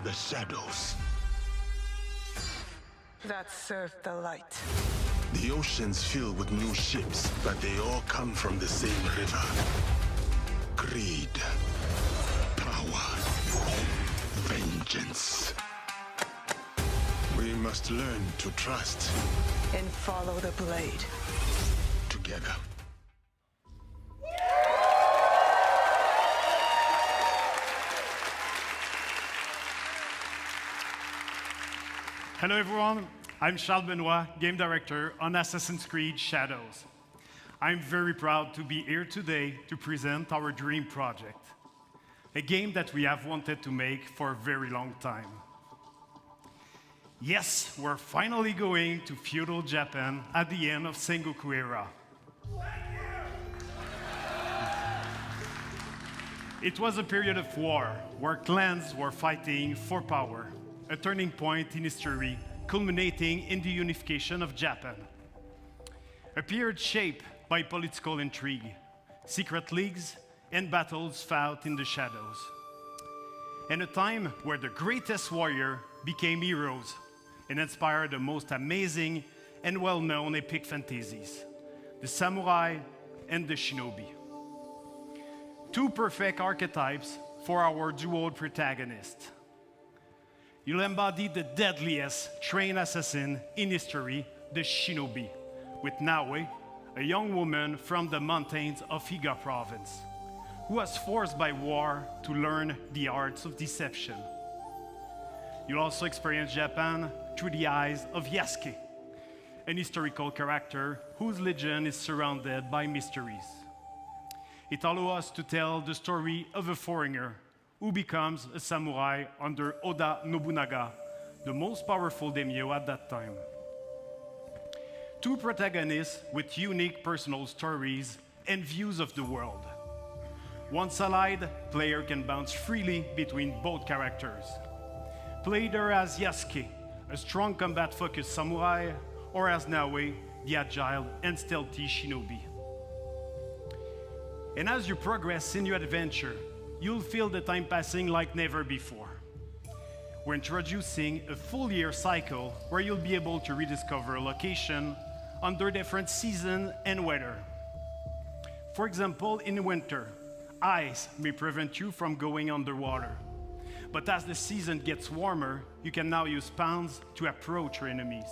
the shadows that serve the light. The ocean's filled with new ships, but they all come from the same river. Greed, power, vengeance. We must learn to trust. And follow the blade. Together. Hello everyone, I'm Charles Benoit, Game Director on Assassin's Creed Shadows. I'm very proud to be here today to present our dream project, a game that we have wanted to make for a very long time. Yes, we're finally going to feudal Japan at the end of Sengoku era. It was a period of war where clans were fighting for power, a turning point in history culminating in the unification of Japan. A period shaped by political intrigue, secret leagues, and battles fought in the shadows. And a time where the greatest warrior became heroes and inspired the most amazing and well-known epic fantasies, the samurai and the shinobi. Two perfect archetypes for our dual protagonist. You'll embody the deadliest trained assassin in history, the shinobi, with Naoe, a young woman from the mountains of Higa province, who was forced by war to learn the arts of deception. You'll also experience Japan through the eyes of Yasuke, an historical character whose legend is surrounded by mysteries. It allows us to tell the story of a foreigner who becomes a samurai under Oda Nobunaga, the most powerful daimyo at that time. Two protagonists with unique personal stories and views of the world. Once allied, player can bounce freely between both characters. Play either as Yasuke, a strong combat-focused samurai, or as Naoe, the agile and stealthy shinobi. And as you progress in your adventure, you'll feel the time passing like never before. We're introducing a full year cycle where you'll be able to rediscover a location under different season and weather. For example, in winter, ice may prevent you from going underwater. But as the season gets warmer, you can now use spawns to approach your enemies.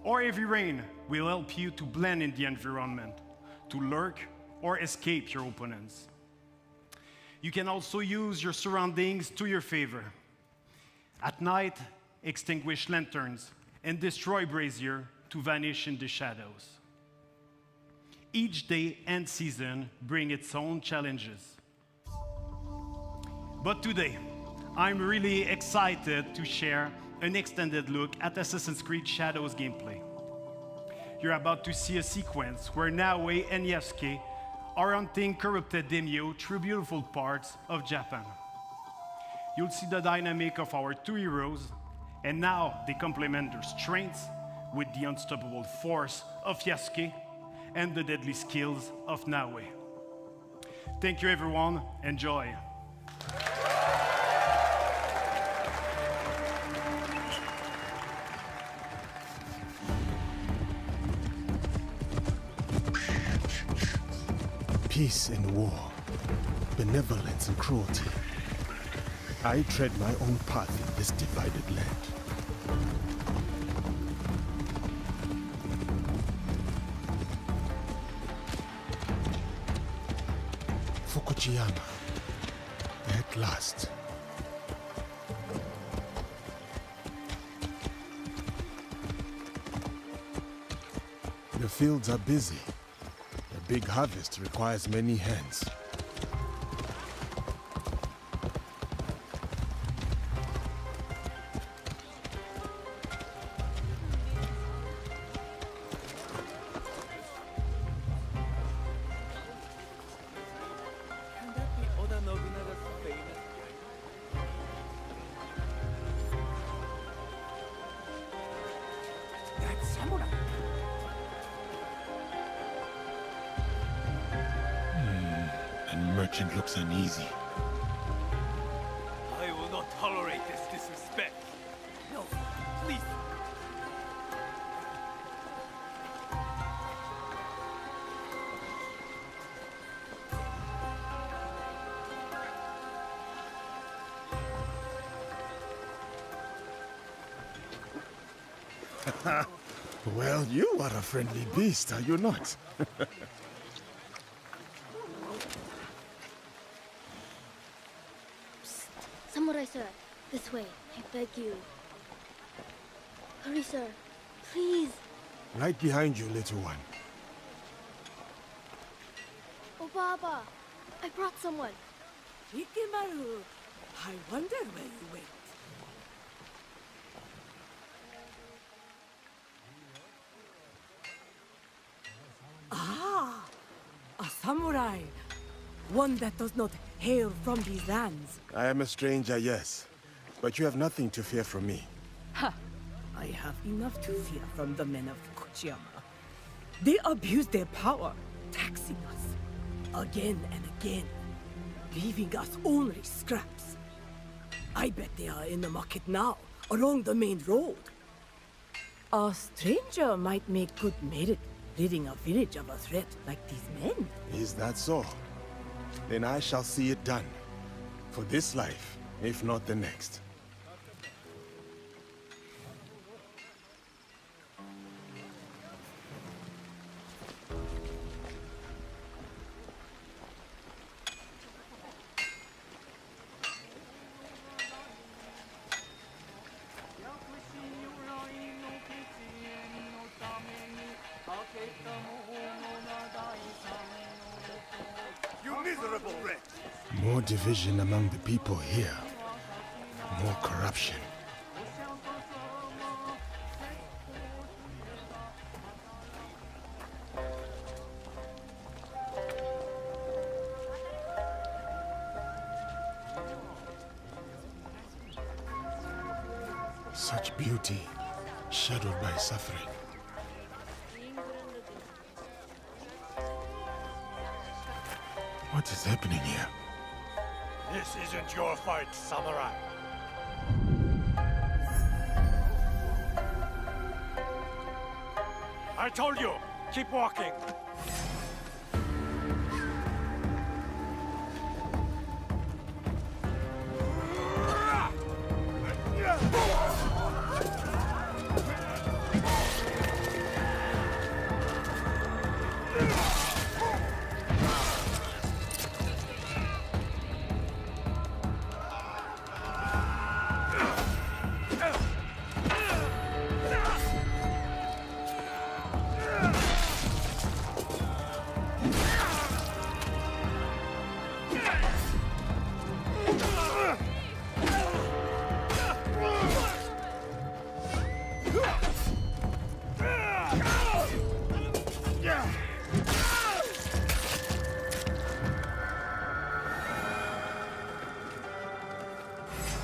Or heavy rain will help you to blend in the environment, to lurk or escape your opponents. You can also use your surroundings to your favor. At night, extinguish lanterns and destroy brazier to vanish in the shadows. Each day and season bring its own challenges. But today, I'm really excited to share an extended look at Assassin's Creed Shadows gameplay. You're about to see a sequence where Naoe and Yasuke are hunting corrupted daimyo through beautiful parts of Japan. You'll see the dynamic of our two heroes, and now they complement their strengths with the unstoppable force of Yasuke and the deadly skills of Naoe. Thank you everyone, enjoy. Peace and war, benevolence and cruelty. I tread my own path in this divided land. Fukuyama, at last. The fields are busy. A big harvest requires many hands. Merchant looks uneasy. I will not tolerate Well, you are a friendly beast, are you not? Samurai sir, this way, I beg you. Hurry, sir. Please. Right behind you, little one. Oh, Baba, I brought someone. Ikimaru, I wonder where you went. Ah, a samurai. One that does not hail from these lands. I am a stranger, yes. But you have nothing to fear from me. Ha! I have enough to fear from the men of Kochiyama. They abuse their power, taxing us again and again, leaving us only scraps. I bet they are in the market now, along the main road. A stranger might make good merit, ridding a village of a threat like these men. Is that so? Then I shall see it done. For this life, if not the next. You miserable wretch! More division among the people here. More corruption. Such beauty, shadowed by suffering. What is happening here? This isn't your fight, samurai. I told you, keep walking.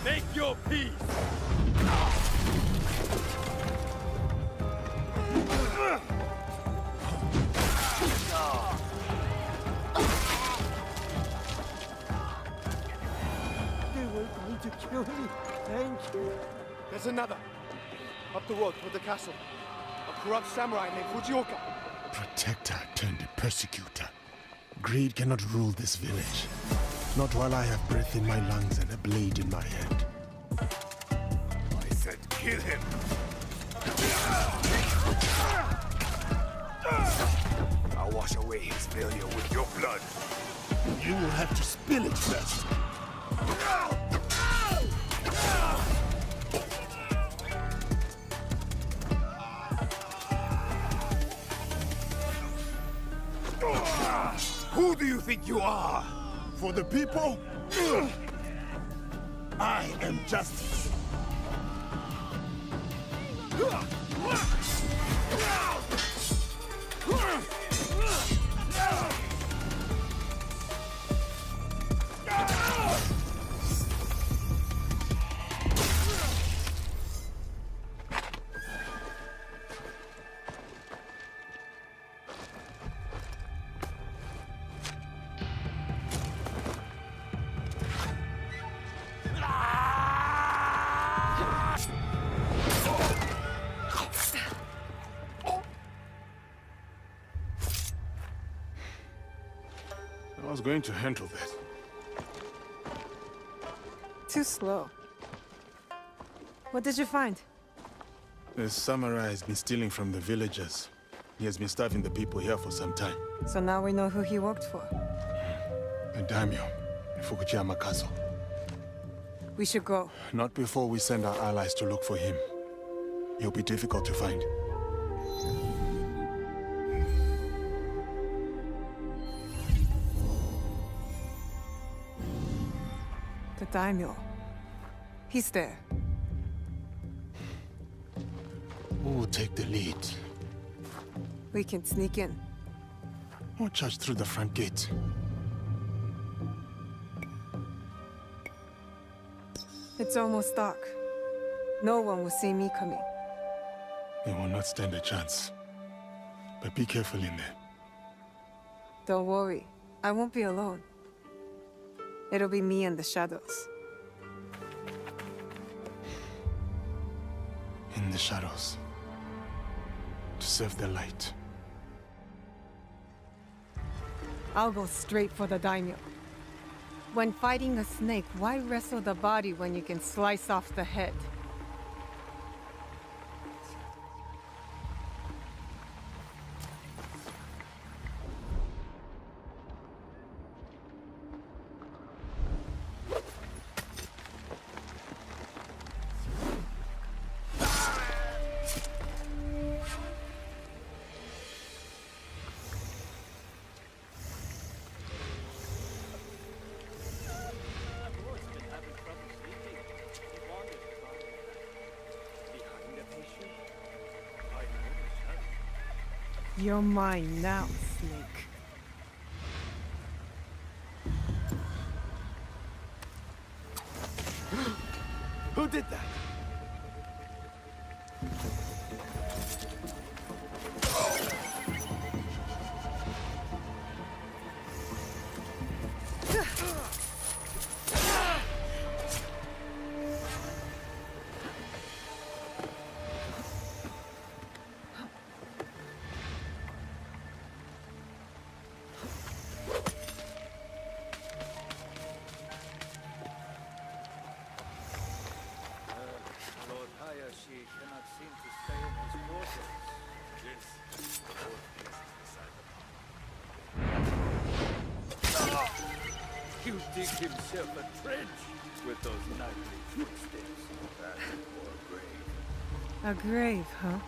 Make your peace! They were going to kill me. Thank you. There's another. Up the road toward the castle. A corrupt samurai named Fujioka. Protector turned persecutor. Greed cannot rule this village. Not while I have breath in my lungs and a blade in my hand. I said kill him. I'll wash away his failure with your blood. You will have to spill it first. Who do you think you are? For the people, I am justice. I was going to handle that. Too slow. What did you find? The samurai has been stealing from the villagers. He has been starving the people here for some time. So now we know who he worked for. The daimyo in Fukuyama Castle. We should go. Not before we send our allies to look for him. He'll be difficult to find. The daimyo. He's there. Who will take the lead? We can sneak in. Or charge through the front gate. It's almost dark. No one will see me coming. They will not stand a chance. But be careful in there. Don't worry. I won't be alone. It'll be me and the shadows. In the shadows. To serve the light. I'll go straight for the daimyo. When fighting a snake, why wrestle the body when you can slice off the head? You're mine now, Snake. Who did that? You dig himself a trench with those nightly footsteps. That poor grave. A grave, huh?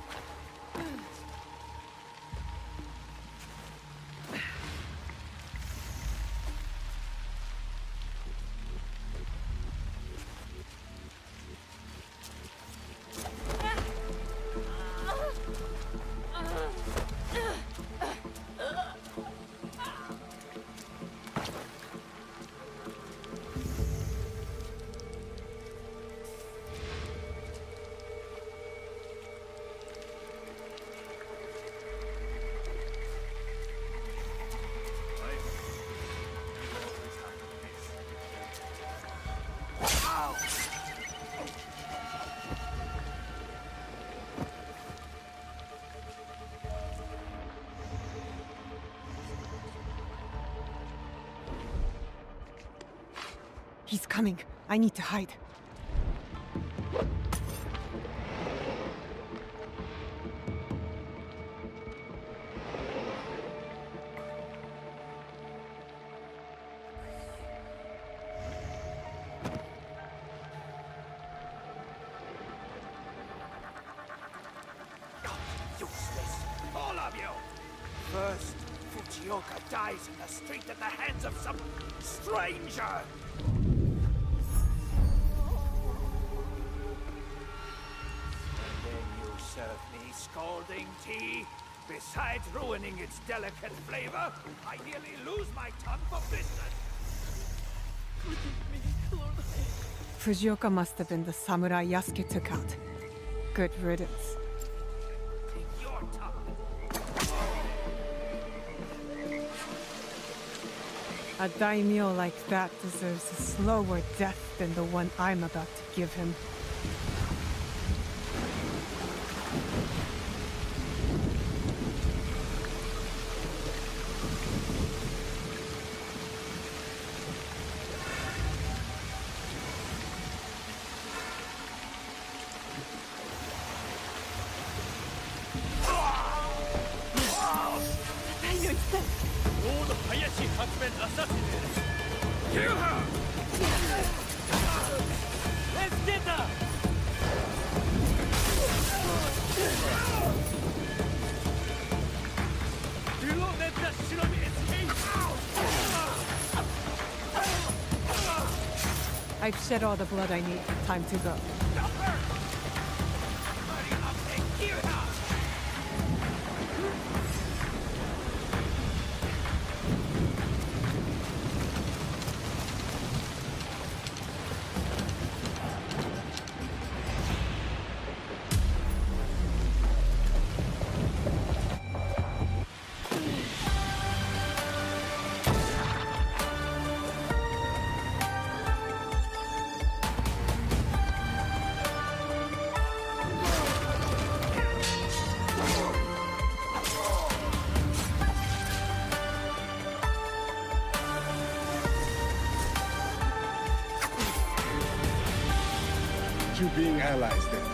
He's coming. I need to hide. Useless, all of you! First, Fujioka dies in the street at the hands of some stranger! Serve me scalding tea. Besides ruining its delicate flavor, I nearly lose my tongue for business. Fujioka must have been the samurai Yasuke took out. Good riddance. Take your tongue. A daimyo like that deserves a slower death than the one I'm about to give him. Watchman assassinated! Kill her! Let's get her! Do not let that shinobi escape! I've shed all the blood I need. Time to go. Stop her! Hurry up and kill her! You being allies then.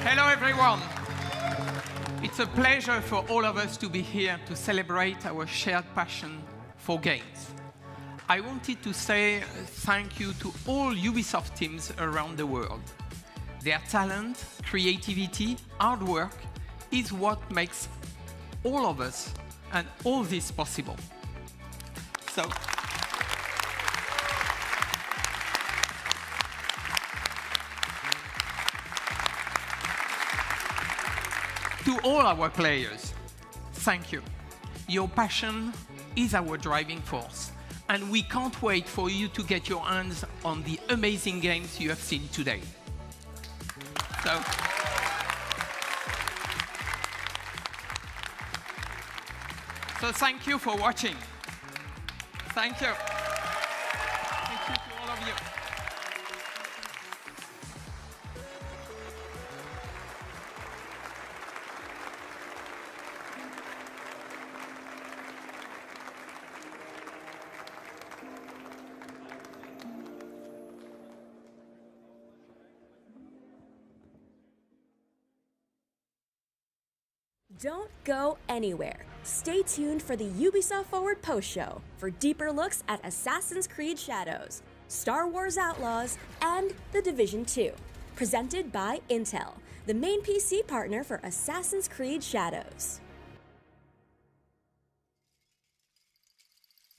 Hello everyone. It's a pleasure for all of us to be here to celebrate our shared passion for games. I wanted to say thank you to all Ubisoft teams around the world. Their talent, creativity, hard work is what makes all of us and all this possible. So, to all our players, thank you. Your passion is our driving force, and we can't wait for you to get your hands on the amazing games you have seen today. So thank you for watching. Thank you. Thank you to all of you. Don't go anywhere. Stay tuned for the Ubisoft Forward post-show for deeper looks at Assassin's Creed Shadows, Star Wars Outlaws, and The Division 2. Presented by Intel, the main PC partner for Assassin's Creed Shadows.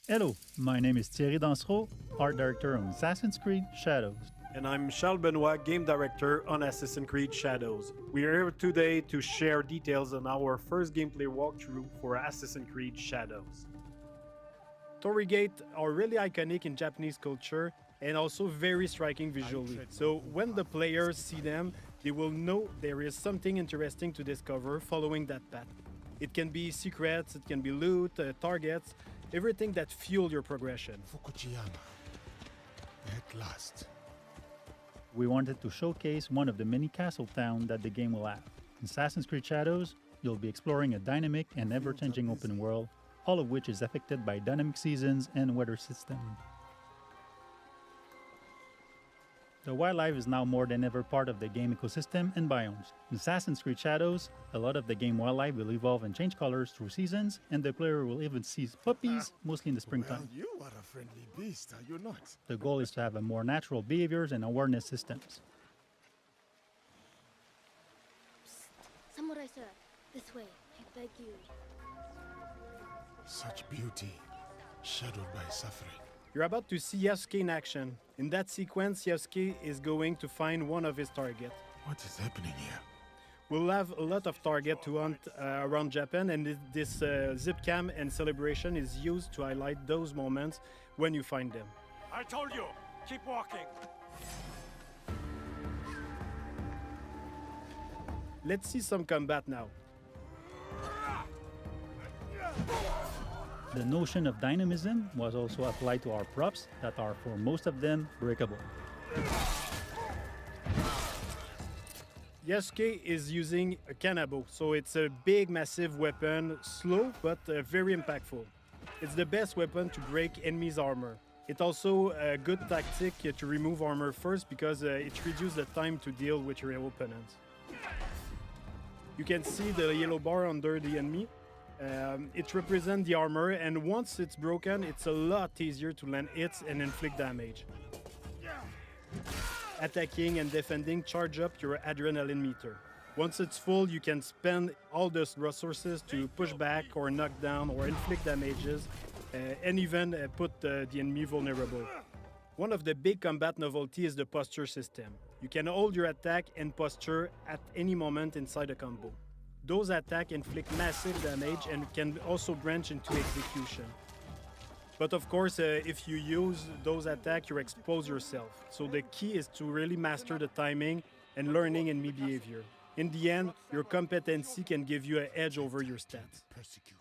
Hello, my name is Thierry Dansereau, Art Director on Assassin's Creed Shadows. And I'm Charles Benoit, Game Director on Assassin's Creed Shadows. We are here today to share details on our first gameplay walkthrough for Assassin's Creed Shadows. Torii Gate are really iconic in Japanese culture and also very striking visually. So when the players see them, they will know there is something interesting to discover following that path. It can be secrets, it can be loot, targets, everything that fuel your progression. Fukuyama. At last. We wanted to showcase one of the many castle towns that the game will have. In Assassin's Creed Shadows, you'll be exploring a dynamic and ever-changing open world, all of which is affected by dynamic seasons and weather system. The wildlife is now more than ever part of the game ecosystem and biomes. In Assassin's Creed Shadows, a lot of the game wildlife will evolve and change colors through seasons, and the player will even see puppies, mostly in the springtime. Well, you are a friendly beast, are you not? The goal is to have a more natural behaviors and awareness systems. Samurai sir, this way. I beg you. Such beauty, shadowed by suffering. You're about to see Yasuke in action. In that sequence, Yasuke is going to find one of his targets. What is happening here? We'll have a lot of targets to hunt around Japan, and this zip cam and celebration is used to highlight those moments when you find them. I told you, keep walking. Let's see some combat now. The notion of dynamism was also applied to our props that are, for most of them, breakable. Yasuke is using a kanabo, so it's a big, massive weapon, slow but very impactful. It's the best weapon to break enemies' armor. It's also a good tactic to remove armor first because it reduces the time to deal with your opponents. You can see the yellow bar under the enemy. It represents the armor, and once it's broken, it's a lot easier to land hits and inflict damage. Attacking and defending charge up your adrenaline meter. Once it's full, you can spend all those resources to push back or knock down or inflict damages, and even put the enemy vulnerable. One of the big combat novelty is the posture system. You can hold your attack and posture at any moment inside a combo. Those attacks inflict massive damage and can also branch into execution. But of course, if you use those attacks, you expose yourself. So the key is to really master the timing and learning enemy behavior. In the end, your competency can give you an edge over your stats. Persecutor.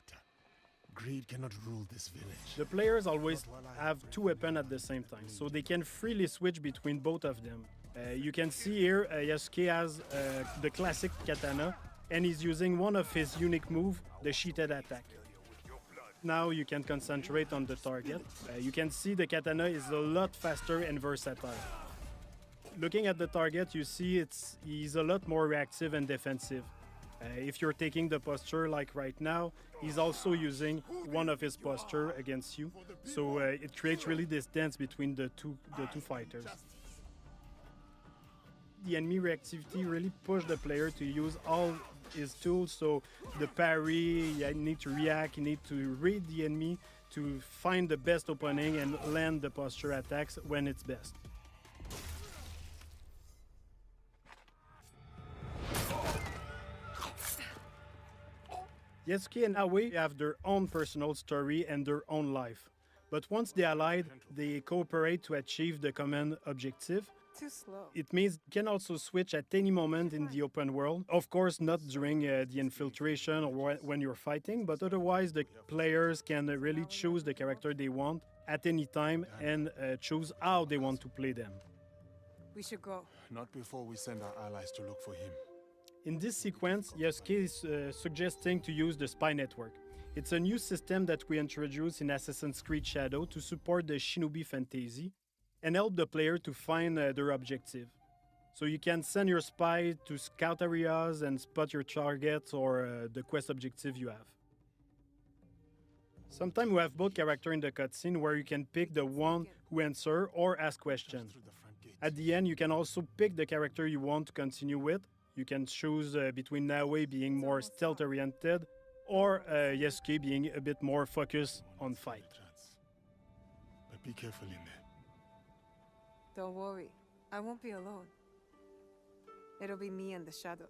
Greed cannot rule this village. The players always have two weapons at the same time, so they can freely switch between both of them. You can see here Yasuke has the classic katana, and he's using one of his unique moves, the sheeted attack. Now you can concentrate on the target. You can see the katana is a lot faster and versatile. Looking at the target, you see he's a lot more reactive and defensive. If you're taking the posture like right now, he's also using one of his posture against you. So it creates really this dance between the two fighters. The enemy reactivity really pushed the player to use all his tools, so the parry, you need to react, you need to read the enemy to find the best opening and land the posture attacks when it's best. Yasuke and Aoi have their own personal story and their own life. But once they allied, they cooperate to achieve the common objective. Too slow. It means you can also switch at any moment in the open world. Of course, not during the infiltration or when you're fighting, but otherwise the players can really choose the character they want at any time and choose how they want to play them. We should go. Not before we send our allies to look for him. In this sequence, Yasuke is suggesting to use the spy network. It's a new system that we introduced in Assassin's Creed Shadow to support the Shinobi fantasy and help the player to find their objective. So you can send your spy to scout areas and spot your targets or the quest objective you have. Sometimes we have both characters in the cutscene where you can pick the one who answers or ask questions. At the end, you can also pick the character you want to continue with. You can choose between Naoe being more stealth-oriented or Yasuke being a bit more focused on fight. But be careful in there. Don't worry, I won't be alone. It'll be me and the shadows.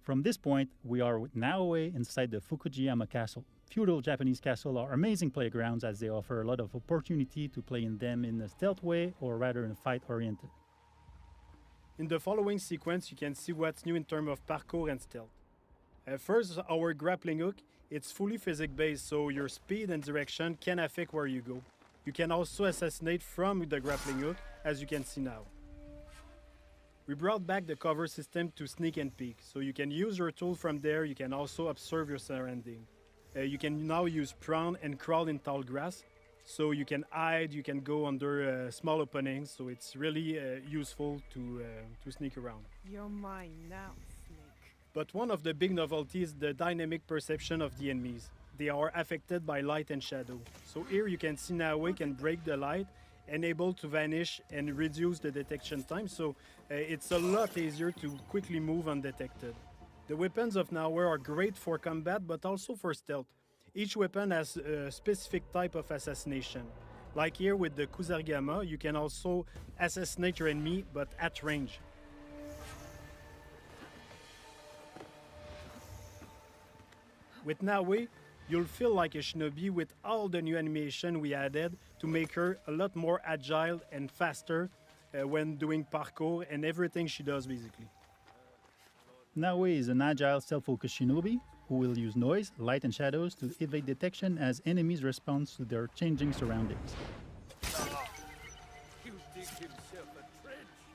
From this point, we are with Naoe inside the Fukujiyama Castle. Feudal Japanese castles are amazing playgrounds as they offer a lot of opportunity to play in them in a stealth way or rather in fight-oriented. In the following sequence, you can see what's new in terms of parkour and stealth. First, our grappling hook, it's fully physics-based, so your speed and direction can affect where you go. You can also assassinate from the grappling hook, as you can see now. We brought back the cover system to sneak and peek, so you can use your tool from there. You can also observe your surrounding. You can now use prone and crawl in tall grass, So you can hide, you can go under small openings, so it's really useful to sneak around. You're mine now, Snake. But one of the big novelties is the dynamic perception of the enemies. They are affected by light and shadow. So here you can see Naoe can break the light and able to vanish and reduce the detection time, so it's a lot easier to quickly move undetected. The weapons of Naoe are great for combat, but also for stealth. Each weapon has a specific type of assassination. Like here with the Kusarigama, you can also assassinate your enemy, but at range. With Naoe, you'll feel like a shinobi with all the new animation we added to make her a lot more agile and faster when doing parkour and everything she does basically. Naoe is an agile, self-focused shinobi who will use noise, light, and shadows to evade detection as enemies respond to their changing surroundings.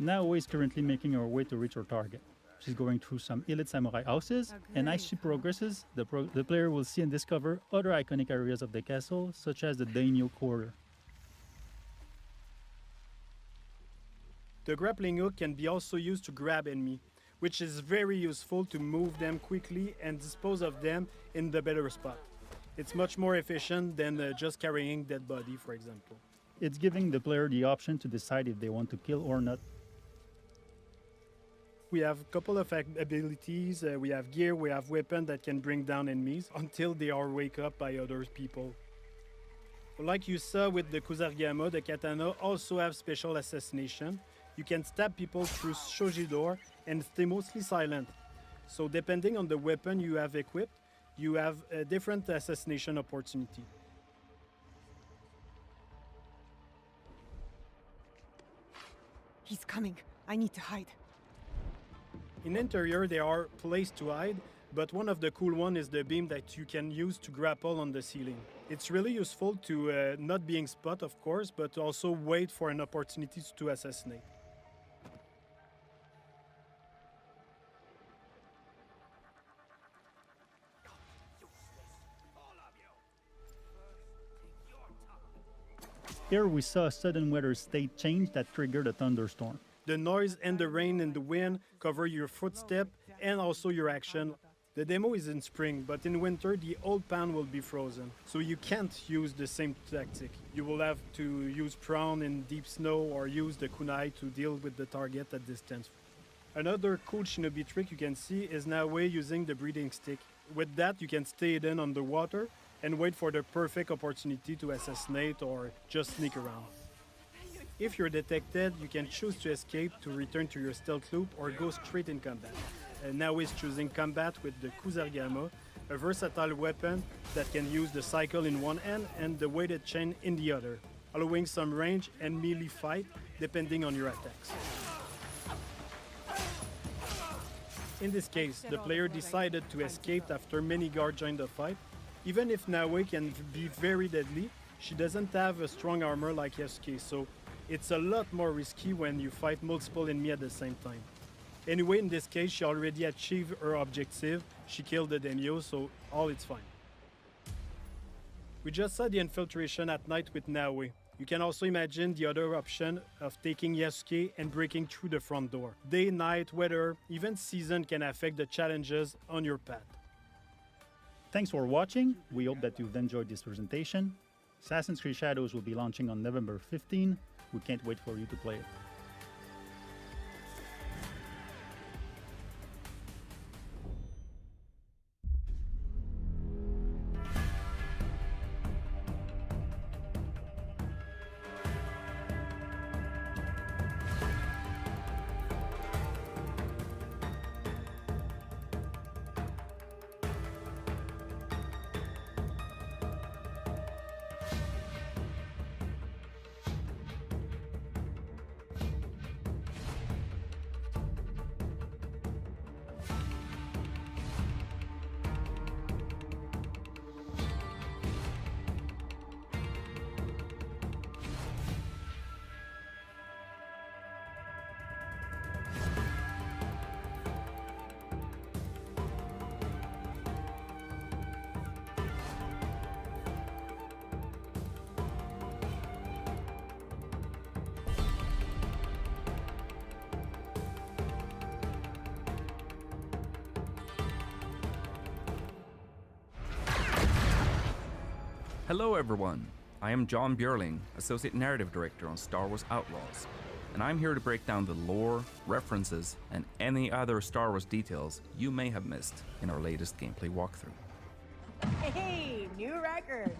Naoe is currently making her way to reach her target. She's going through some elite samurai houses, and as she progresses, the player will see and discover other iconic areas of the castle, such as the daimyo quarter. The grappling hook can be also used to grab enemy, which is very useful to move them quickly and dispose of them in the better spot. It's much more efficient than just carrying dead body, for example. It's giving the player the option to decide if they want to kill or not. We have a couple of abilities, we have gear, we have weapons that can bring down enemies until they are wake up by other people. Like you saw with the Kusarigama, the katana also have special assassination. You can stab people through shoji door and stay mostly silent. So depending on the weapon you have equipped, you have a different assassination opportunity. He's coming. I need to hide. In interior, there are places to hide, but one of the cool ones is the beam that you can use to grapple on the ceiling. It's really useful to not being spotted, of course, but also wait for an opportunity to assassinate. Here we saw a sudden weather state change that triggered a thunderstorm. The noise and the rain and the wind cover your footstep and also your action. The demo is in spring, but in winter the old pan will be frozen, so you can't use the same tactic. You will have to use prawn in deep snow or use the kunai to deal with the target at distance. Another cool shinobi trick you can see is Naoe using the breathing stick. With that you can stay hidden underwater and wait for the perfect opportunity to assassinate or just sneak around. If you're detected, you can choose to escape to return to your stealth loop or go straight in combat. Naoe is choosing combat with the Kusarigama, a versatile weapon that can use the cycle in one hand and the weighted chain in the other, allowing some range and melee fight depending on your attacks. In this case, the player decided to escape after many guards joined the fight. Even if Naoe can be very deadly, she doesn't have a strong armor like Yasuke, so it's a lot more risky when you fight multiple enemies at the same time. Anyway, in this case, she already achieved her objective. She killed the daimyo, so all is fine. We just saw the infiltration at night with Naoe. You can also imagine the other option of taking Yasuke and breaking through the front door. Day, night, weather, even season can affect the challenges on your path. Thanks for watching. We hope that you've enjoyed this presentation. Assassin's Creed Shadows will be launching on November 15. We can't wait for you to play it. Hello everyone, I am John Björling, Associate Narrative Director on Star Wars Outlaws, and I'm here to break down the lore, references, and any other Star Wars details you may have missed in our latest gameplay walkthrough. Hey, new record!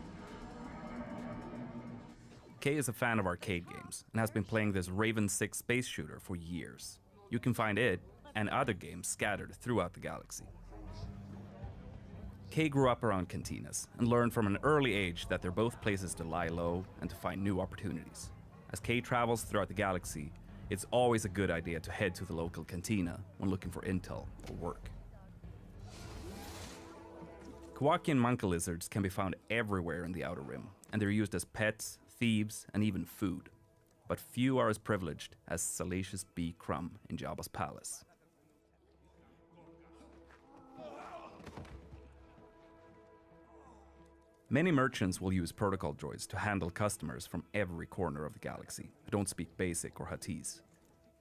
Kay is a fan of arcade games and has been playing this Raven 6 space shooter for years. You can find it and other games scattered throughout the galaxy. Kay grew up around cantinas and learned from an early age that they're both places to lie low and to find new opportunities. As Kay travels throughout the galaxy, it's always a good idea to head to the local cantina when looking for intel or work. Kowakian Monka lizards can be found everywhere in the Outer Rim, and they're used as pets, thieves, and even food. But few are as privileged as Salacious B. Crumb in Jabba's palace. Many merchants will use protocol droids to handle customers from every corner of the galaxy who don't speak Basic or Huttese.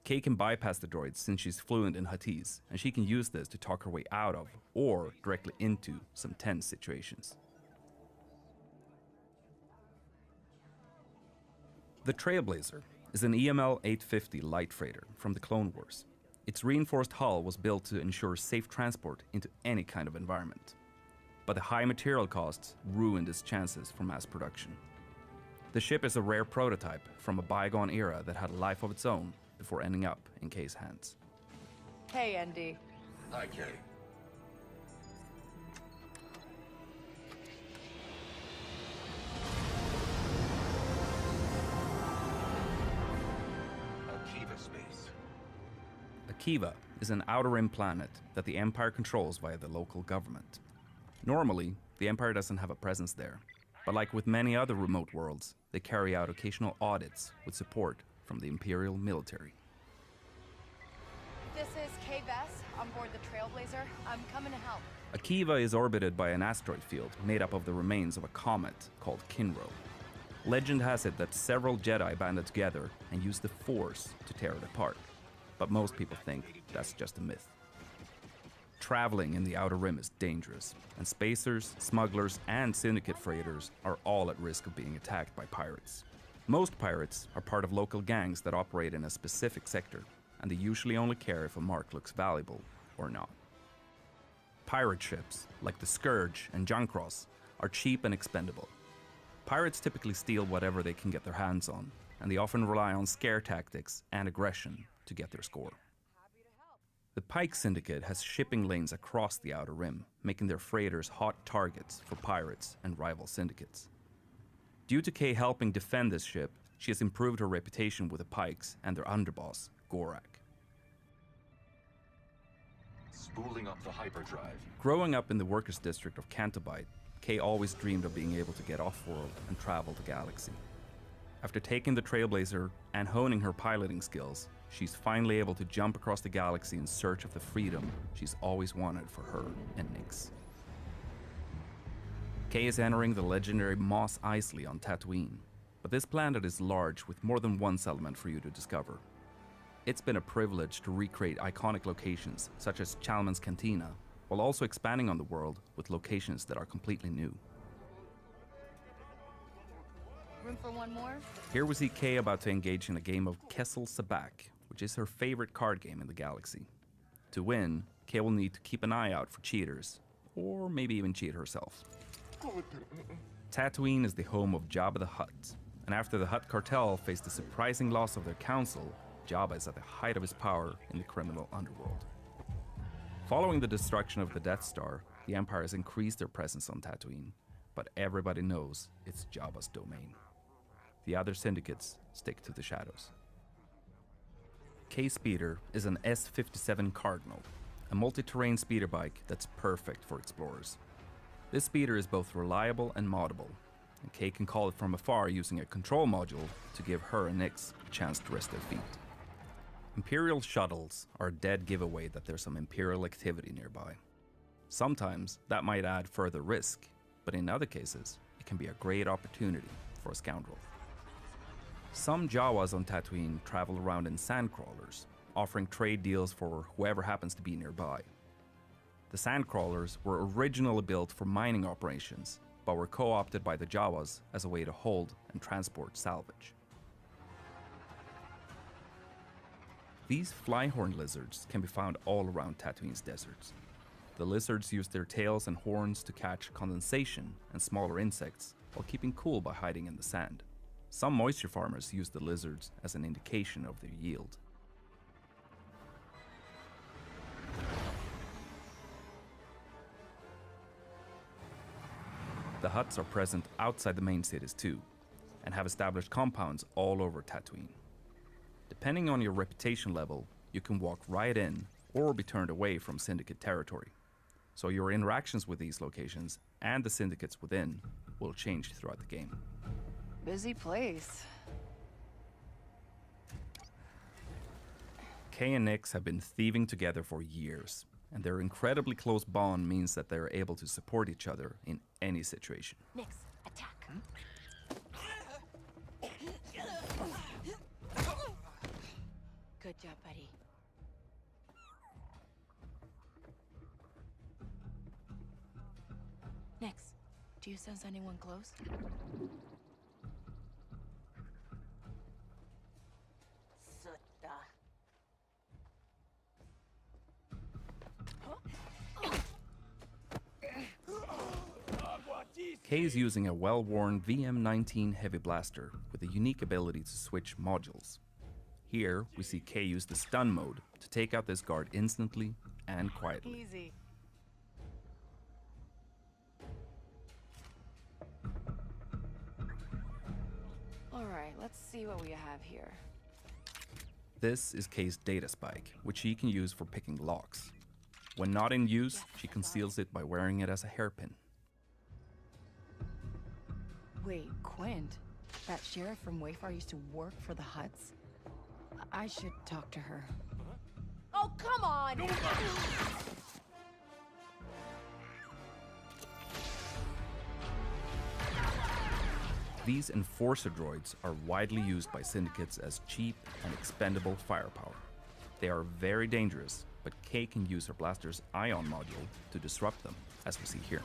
Kay can bypass the droids since she's fluent in Huttese, and she can use this to talk her way out of, or directly into, some tense situations. The Trailblazer is an EML 850 light freighter from the Clone Wars. Its reinforced hull was built to ensure safe transport into any kind of environment. But the high material costs ruined its chances for mass production. The ship is a rare prototype from a bygone era that had a life of its own before ending up in Kay's hands. Hey, Andy. Hi, Kay. Akiva space. Akiva is an Outer Rim planet that the Empire controls via the local government. Normally, the Empire doesn't have a presence there, but like with many other remote worlds, they carry out occasional audits with support from the Imperial military. This is Kay Bess on board the Trailblazer. I'm coming to help. Akiva is orbited by an asteroid field made up of the remains of a comet called Kinro. Legend has it that several Jedi banded together and used the Force to tear it apart, but most people think that's just a myth. Traveling in the Outer Rim is dangerous, and spacers, smugglers, and syndicate freighters are all at risk of being attacked by pirates. Most pirates are part of local gangs that operate in a specific sector, and they usually only care if a mark looks valuable or not. Pirate ships, like the Scourge and Junkross, are cheap and expendable. Pirates typically steal whatever they can get their hands on, and they often rely on scare tactics and aggression to get their score. The Pike Syndicate has shipping lanes across the Outer Rim, making their freighters hot targets for pirates and rival syndicates. Due to Kay helping defend this ship, she has improved her reputation with the Pikes and their underboss, Gorak. Spooling up the hyperdrive. Growing up in the workers' district of Cantabite, Kay always dreamed of being able to get off-world and travel the galaxy. After taking the Trailblazer and honing her piloting skills, she's finally able to jump across the galaxy in search of the freedom she's always wanted for her and Nyx. Kay is entering the legendary Mos Eisley on Tatooine, but this planet is large with more than one settlement for you to discover. It's been a privilege to recreate iconic locations such as Chalmun's Cantina, while also expanding on the world with locations that are completely new. Room for one more? Here we see Kay about to engage in a game of Kessel Sabak, which is her favorite card game in the galaxy. To win, Kay will need to keep an eye out for cheaters, or maybe even cheat herself. Tatooine is the home of Jabba the Hutt, and after the Hutt cartel faced the surprising loss of their council, Jabba is at the height of his power in the criminal underworld. Following the destruction of the Death Star, the Empire has increased their presence on Tatooine, but everybody knows it's Jabba's domain. The other syndicates stick to the shadows. K-Speeder is an S57 Cardinal, a multi-terrain speeder bike that's perfect for explorers. This speeder is both reliable and moddable, and Kay can call it from afar using a control module to give her and Nyx a chance to rest their feet. Imperial shuttles are a dead giveaway that there's some Imperial activity nearby. Sometimes that might add further risk, but in other cases, it can be a great opportunity for a scoundrel. Some Jawas on Tatooine travel around in sandcrawlers, offering trade deals for whoever happens to be nearby. The sandcrawlers were originally built for mining operations, but were co-opted by the Jawas as a way to hold and transport salvage. These flyhorn lizards can be found all around Tatooine's deserts. The lizards use their tails and horns to catch condensation and smaller insects while keeping cool by hiding in the sand. Some moisture farmers use the lizards as an indication of their yield. The huts are present outside the main cities too, and have established compounds all over Tatooine. Depending on your reputation level, you can walk right in or be turned away from Syndicate territory. So your interactions with these locations and the syndicates within will change throughout the game. Busy place. Kay and Nix have been thieving together for years, and their incredibly close bond means that they are able to support each other in any situation. Nix, attack. Good job, buddy. Nix, do you sense anyone close? Kay is using a well-worn VM-19 heavy blaster with a unique ability to switch modules. Here, we see Kay use the stun mode to take out this guard instantly and quietly. Easy. All right, let's see what we have here. This is Kay's data spike, which she can use for picking locks. When not in use, she conceals it by wearing it as a hairpin. Wait, Quint? That sheriff from Wayfar used to work for the Huts? I should talk to her. Oh, come on! These enforcer droids are widely used by syndicates as cheap and expendable firepower. They are very dangerous, but Kay can use her blaster's ion module to disrupt them, as we see here.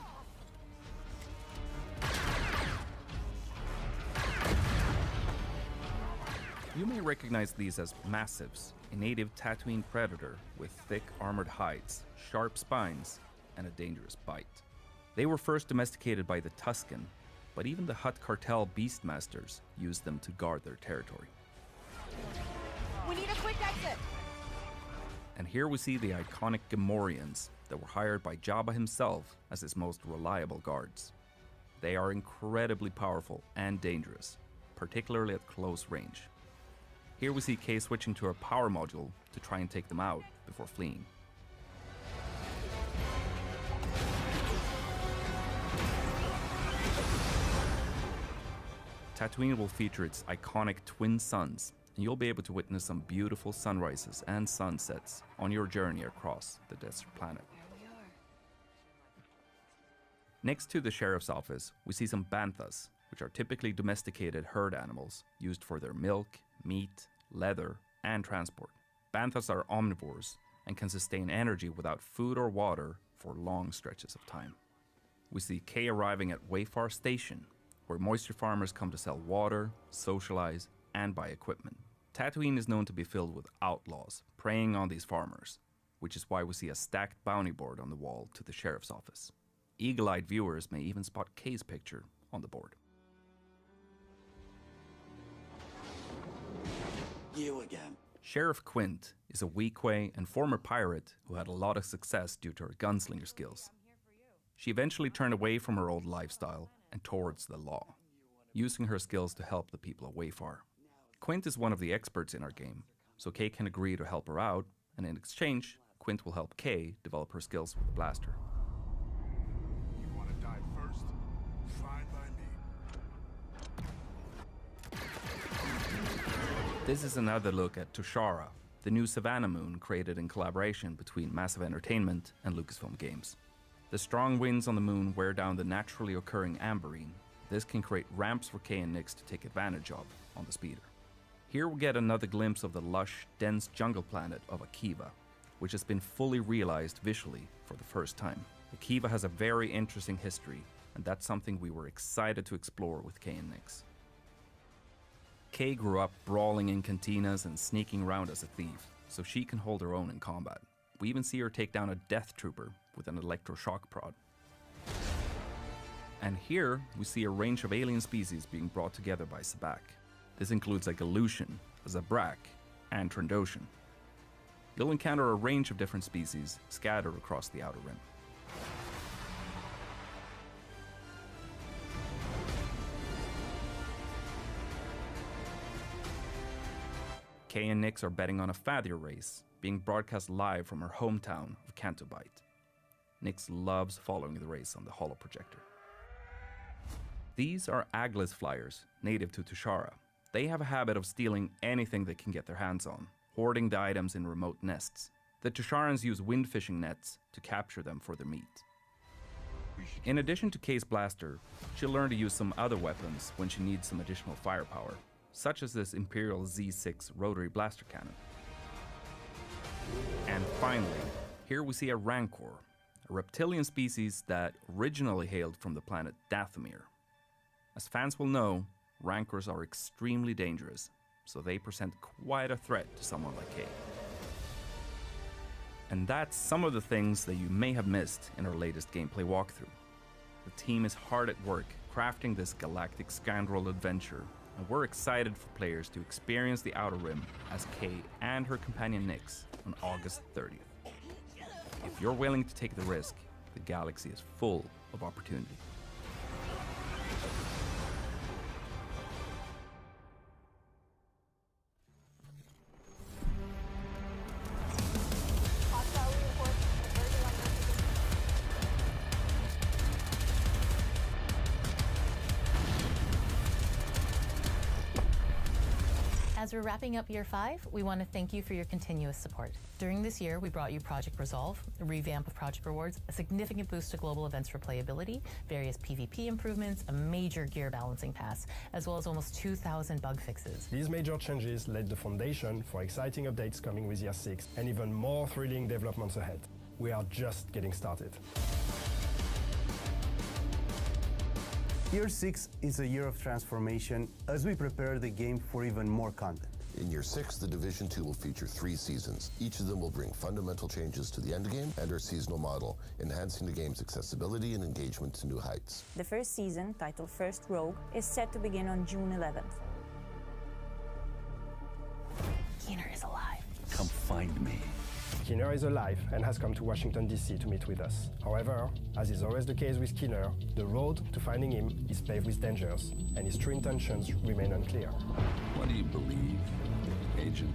You may recognize these as massives, a native Tatooine predator with thick armored hides, sharp spines, and a dangerous bite. They were first domesticated by the Tusken, but even the Hutt cartel beastmasters used them to guard their territory. We need a quick exit! And here we see the iconic Gamorreans that were hired by Jabba himself as his most reliable guards. They are incredibly powerful and dangerous, particularly at close range. Here we see Kay switching to her power module to try and take them out before fleeing. Tatooine will feature its iconic twin suns, and you'll be able to witness some beautiful sunrises and sunsets on your journey across the desert planet. Next to the sheriff's office, we see some banthas, which are typically domesticated herd animals used for their milk, meat, leather, and transport. Banthas are omnivores and can sustain energy without food or water for long stretches of time. We see Kay arriving at Wayfar Station, where moisture farmers come to sell water, socialize, and buy equipment. Tatooine is known to be filled with outlaws preying on these farmers, which is why we see a stacked bounty board on the wall to the sheriff's office. Eagle-eyed viewers may even spot Kay's picture on the board. You again. Sheriff Quint is a Weequay and former pirate who had a lot of success due to her gunslinger skills. She eventually turned away from her old lifestyle and towards the law, using her skills to help the people of Wayfar. Quint is one of the experts in our game, so Kay can agree to help her out, and in exchange, Quint will help Kay develop her skills with the blaster. You want to die first? Fine by me. This is another look at Toshara, the new Savannah moon created in collaboration between Massive Entertainment and Lucasfilm Games. The strong winds on the moon wear down the naturally occurring amberine. This can create ramps for Kay and Nix to take advantage of on the speeder. Here we get another glimpse of the lush, dense jungle planet of Akiva, which has been fully realized visually for the first time. Akiva has a very interesting history, and that's something we were excited to explore with Kay and Nyx. Kay grew up brawling in cantinas and sneaking around as a thief, so she can hold her own in combat. We even see her take down a death trooper with an electroshock prod. And here, we see a range of alien species being brought together by Sabak. This includes a Galushian, a Zabrak, and Trandoshan. You'll encounter a range of different species scattered across the Outer Rim. Kay and Nyx are betting on a Fathier race, being broadcast live from her hometown of Cantobite. Nyx loves following the race on the holoprojector. These are Aglis flyers, native to Tushara. They have a habit of stealing anything they can get their hands on, hoarding the items in remote nests. The Tusharans use wind fishing nets to capture them for their meat. In addition to Kay's blaster, she'll learn to use some other weapons when she needs some additional firepower, such as this Imperial Z6 rotary blaster cannon. And finally, here we see a Rancor, a reptilian species that originally hailed from the planet Dathomir. As fans will know, Rancors are extremely dangerous, so they present quite a threat to someone like Kay. And that's some of the things that you may have missed in our latest gameplay walkthrough. The team is hard at work crafting this galactic scoundrel adventure, and we're excited for players to experience the Outer Rim as Kay and her companion Nyx on August 30th. If you're willing to take the risk, the galaxy is full of opportunity. As we're wrapping up year 5, we want to thank you for your continuous support. During this year, we brought you Project Resolve, a revamp of Project Rewards, a significant boost to global events for playability, various PvP improvements, a major gear balancing pass, as well as almost 2,000 bug fixes. These major changes laid the foundation for exciting updates coming with Year 6 and even more thrilling developments ahead. We are just getting started. Year 6 is a year of transformation as we prepare the game for even more content. In Year 6, the Division 2 will feature 3 seasons. Each of them will bring fundamental changes to the endgame and our seasonal model, enhancing the game's accessibility and engagement to new heights. The first season, titled First Rogue, is set to begin on June 11th. Keener is alive. Come find me. Keener is alive and has come to Washington, D.C. to meet with us. However, as is always the case with Keener, the road to finding him is paved with dangers, and his true intentions remain unclear. What do you believe, Agent?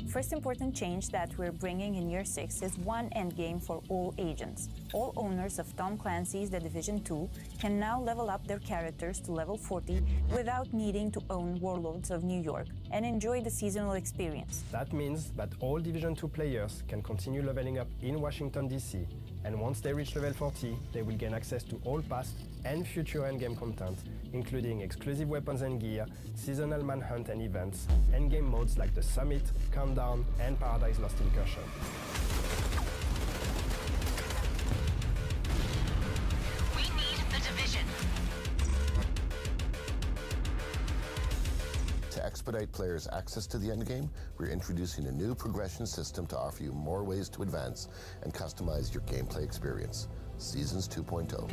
First important change that we're bringing in Year 6 is one endgame for all agents. All owners of Tom Clancy's The Division 2 can now level up their characters to level 40 without needing to own Warlords of New York and enjoy the seasonal experience. That means that all Division 2 players can continue leveling up in Washington, D.C., and once they reach level 40, they will gain access to all past and future endgame content, including exclusive weapons and gear, seasonal manhunt and events, endgame modes like the Summit, Countdown, and Paradise Lost Incursion. We need the Division. To expedite players' access to the endgame, we're introducing a new progression system to offer you more ways to advance and customize your gameplay experience. Seasons 2.0.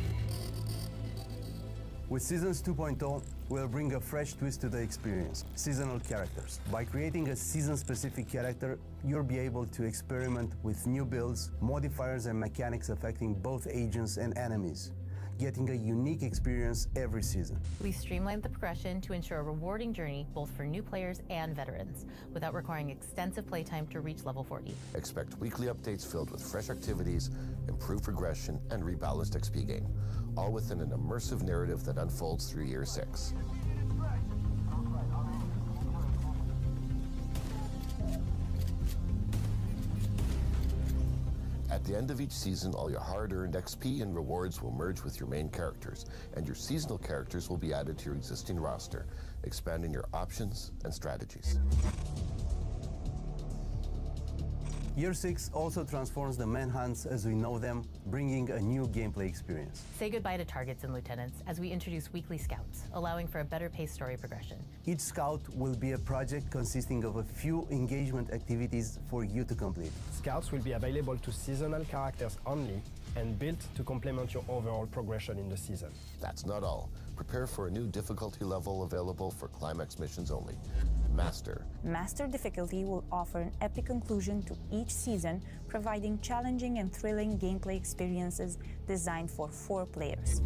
With Seasons 2.0, we'll bring a fresh twist to the experience, seasonal characters. By creating a season-specific character, you'll be able to experiment with new builds, modifiers, and mechanics affecting both agents and enemies, getting a unique experience every season. We streamlined the progression to ensure a rewarding journey both for new players and veterans, without requiring extensive playtime to reach level 40. Expect weekly updates filled with fresh activities, improved progression, and rebalanced XP gain, all within an immersive narrative that unfolds through Year 6. At the end of each season, all your hard-earned XP and rewards will merge with your main characters, and your seasonal characters will be added to your existing roster, expanding your options and strategies. Year 6 also transforms the manhunts as we know them, bringing a new gameplay experience. Say goodbye to targets and lieutenants as we introduce weekly scouts, allowing for a better paced story progression. Each scout will be a project consisting of a few engagement activities for you to complete. Scouts will be available to seasonal characters only and built to complement your overall progression in the season. That's not all. Prepare for a new difficulty level available for climax missions only. Master. Master difficulty will offer an epic conclusion to each season, providing challenging and thrilling gameplay experiences designed for 4 players.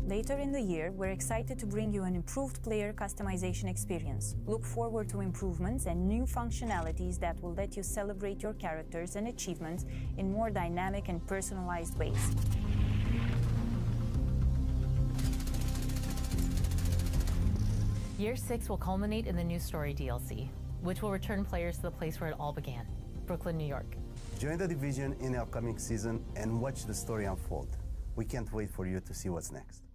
Later in the year, we're excited to bring you an improved player customization experience. Look forward to improvements and new functionalities that will let you celebrate your characters and achievements in more dynamic and personalized ways. Year 6 will culminate in the new story DLC, which will return players to the place where it all began, Brooklyn, New York. Join the Division in the upcoming season and watch the story unfold. We can't wait for you to see what's next.